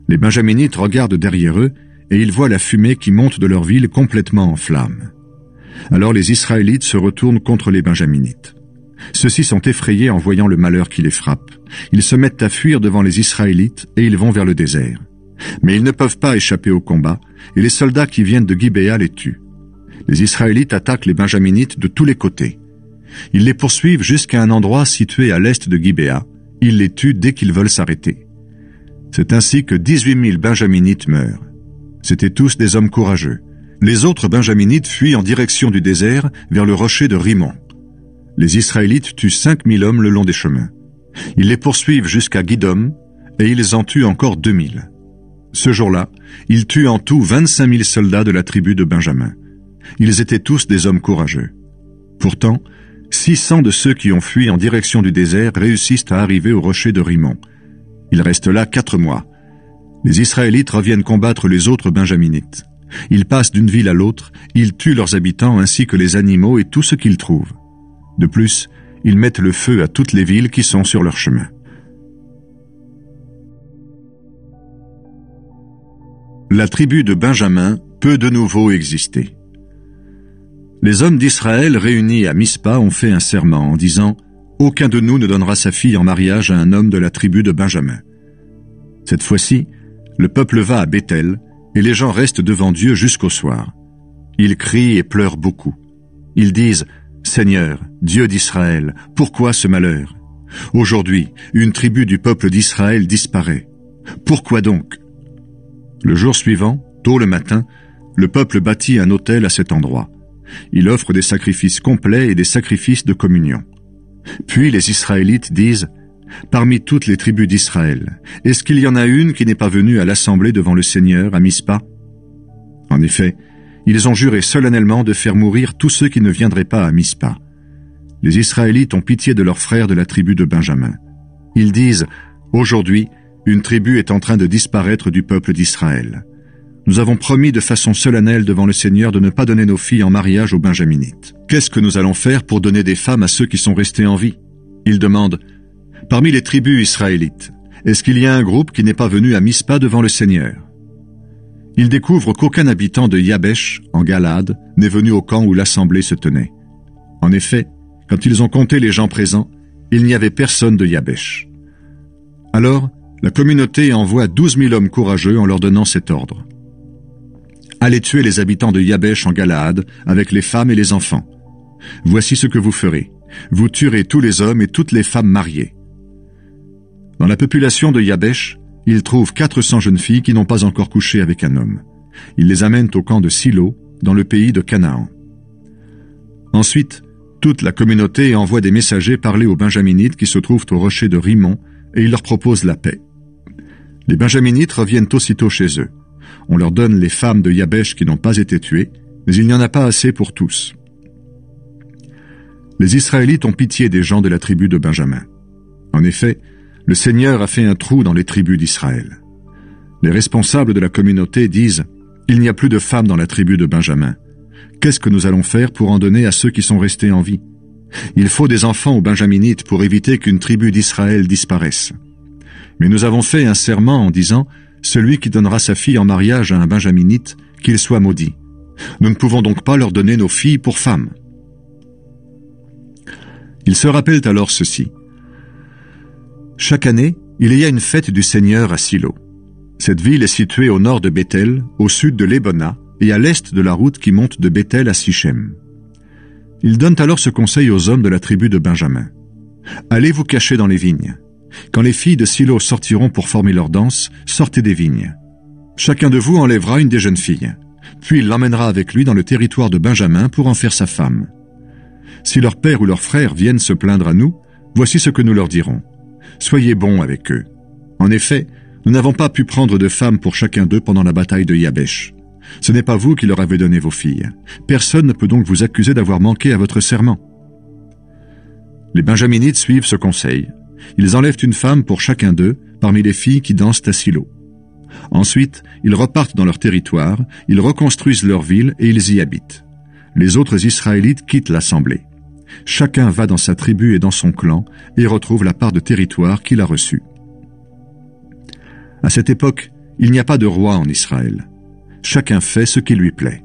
Les Benjaminites regardent derrière eux et ils voient la fumée qui monte de leur ville complètement en flammes. Alors les Israélites se retournent contre les Benjaminites. Ceux-ci sont effrayés en voyant le malheur qui les frappe. Ils se mettent à fuir devant les Israélites et ils vont vers le désert. Mais ils ne peuvent pas échapper au combat, et les soldats qui viennent de Gibéa les tuent. Les Israélites attaquent les Benjaminites de tous les côtés. Ils les poursuivent jusqu'à un endroit situé à l'est de Gibéa. Ils les tuent dès qu'ils veulent s'arrêter. C'est ainsi que 18 000 Benjaminites meurent. C'étaient tous des hommes courageux. Les autres Benjaminites fuient en direction du désert vers le rocher de Rimon. Les Israélites tuent 5 000 hommes le long des chemins. Ils les poursuivent jusqu'à Guidom, et ils en tuent encore 2 000. Ce jour-là, ils tuent en tout 25 000 soldats de la tribu de Benjamin. Ils étaient tous des hommes courageux. Pourtant, 600 de ceux qui ont fui en direction du désert réussissent à arriver au rocher de Rimon. Ils restent là 4 mois. Les Israélites reviennent combattre les autres Benjaminites. Ils passent d'une ville à l'autre, ils tuent leurs habitants ainsi que les animaux et tout ce qu'ils trouvent. De plus, ils mettent le feu à toutes les villes qui sont sur leur chemin. La tribu de Benjamin peut de nouveau exister. Les hommes d'Israël réunis à Mispa ont fait un serment en disant « Aucun de nous ne donnera sa fille en mariage à un homme de la tribu de Benjamin. » Cette fois-ci, le peuple va à Béthel et les gens restent devant Dieu jusqu'au soir. Ils crient et pleurent beaucoup. Ils disent « Seigneur, Dieu d'Israël, pourquoi ce malheur? Aujourd'hui, une tribu du peuple d'Israël disparaît. Pourquoi donc ?» Le jour suivant, tôt le matin, le peuple bâtit un autel à cet endroit. Il offre des sacrifices complets et des sacrifices de communion. Puis les Israélites disent « Parmi toutes les tribus d'Israël, est-ce qu'il y en a une qui n'est pas venue à l'assemblée devant le Seigneur à Mispa ?» En effet, ils ont juré solennellement de faire mourir tous ceux qui ne viendraient pas à Mispa. Les Israélites ont pitié de leurs frères de la tribu de Benjamin. Ils disent « Aujourd'hui, une tribu est en train de disparaître du peuple d'Israël. Nous avons promis de façon solennelle devant le Seigneur de ne pas donner nos filles en mariage aux Benjaminites. Qu'est-ce que nous allons faire pour donner des femmes à ceux qui sont restés en vie ?» Ils demandent « Parmi les tribus israélites, est-ce qu'il y a un groupe qui n'est pas venu à Mispa devant le Seigneur ?» Ils découvrent qu'aucun habitant de Yabesh, en Galade, n'est venu au camp où l'assemblée se tenait. En effet, quand ils ont compté les gens présents, il n'y avait personne de Yabesh. Alors, la communauté envoie 12 000 hommes courageux en leur donnant cet ordre. Allez tuer les habitants de Yabesh en Galaad, avec les femmes et les enfants. Voici ce que vous ferez. Vous tuerez tous les hommes et toutes les femmes mariées. Dans la population de Yabesh, ils trouvent 400 jeunes filles qui n'ont pas encore couché avec un homme. Ils les amènent au camp de Silo, dans le pays de Canaan. Ensuite, toute la communauté envoie des messagers parler aux Benjaminites qui se trouvent au rocher de Rimon, et ils leur proposent la paix. Les Benjaminites reviennent aussitôt chez eux. On leur donne les femmes de Yabesh qui n'ont pas été tuées, mais il n'y en a pas assez pour tous. Les Israélites ont pitié des gens de la tribu de Benjamin. En effet, le Seigneur a fait un trou dans les tribus d'Israël. Les responsables de la communauté disent « Il n'y a plus de femmes dans la tribu de Benjamin. Qu'est-ce que nous allons faire pour en donner à ceux qui sont restés en vie? Il faut des enfants aux Benjaminites pour éviter qu'une tribu d'Israël disparaisse. Mais nous avons fait un serment en disant « Celui qui donnera sa fille en mariage à un Benjaminite, qu'il soit maudit. Nous ne pouvons donc pas leur donner nos filles pour femmes. » Ils se rappellent alors ceci. Chaque année, il y a une fête du Seigneur à Silo. Cette ville est située au nord de Béthel, au sud de Lébona et à l'est de la route qui monte de Béthel à Sichem. Ils donnent alors ce conseil aux hommes de la tribu de Benjamin. Allez vous cacher dans les vignes. Quand les filles de Silo sortiront pour former leur danse, sortez des vignes. Chacun de vous enlèvera une des jeunes filles. Puis il l'emmènera avec lui dans le territoire de Benjamin pour en faire sa femme. Si leur père ou leur frère viennent se plaindre à nous, voici ce que nous leur dirons. Soyez bons avec eux. En effet, nous n'avons pas pu prendre de femmes pour chacun d'eux pendant la bataille de Yabesh. Ce n'est pas vous qui leur avez donné vos filles. Personne ne peut donc vous accuser d'avoir manqué à votre serment. Les Benjaminites suivent ce conseil. Ils enlèvent une femme pour chacun d'eux, parmi les filles qui dansent à Silo. Ensuite, ils repartent dans leur territoire, ils reconstruisent leur ville et ils y habitent. Les autres Israélites quittent l'assemblée. Chacun va dans sa tribu et dans son clan et retrouve la part de territoire qu'il a reçue. À cette époque, il n'y a pas de roi en Israël. Chacun fait ce qui lui plaît.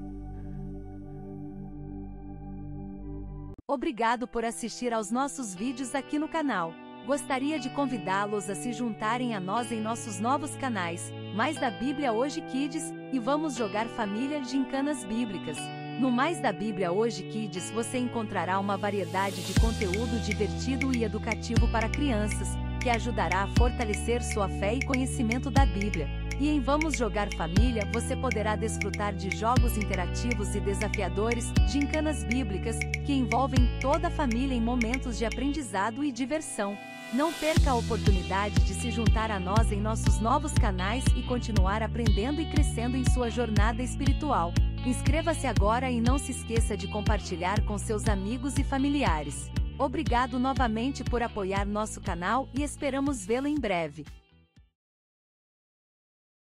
Obrigado por assistir aos nossos vídeos aqui no canal. Gostaria de convidá-los a se juntarem a nós em nossos novos canais, Mais da Bíblia Hoje Kids, e vamos jogar família gincanas bíblicas. No Mais da Bíblia Hoje Kids você encontrará uma variedade de conteúdo divertido e educativo para crianças, que ajudará a fortalecer sua fé e conhecimento da Bíblia. E em Vamos Jogar Família você poderá desfrutar de jogos interativos e desafiadores, gincanas bíblicas, que envolvem toda a família em momentos de aprendizado e diversão. Não perca a oportunidade de se juntar a nós em nossos novos canais e continuar aprendendo e crescendo em sua jornada espiritual. Inscreva-se agora e não se esqueça de compartilhar com seus amigos e familiares. Obrigado novamente por apoiar nosso canal e esperamos vê-lo em breve.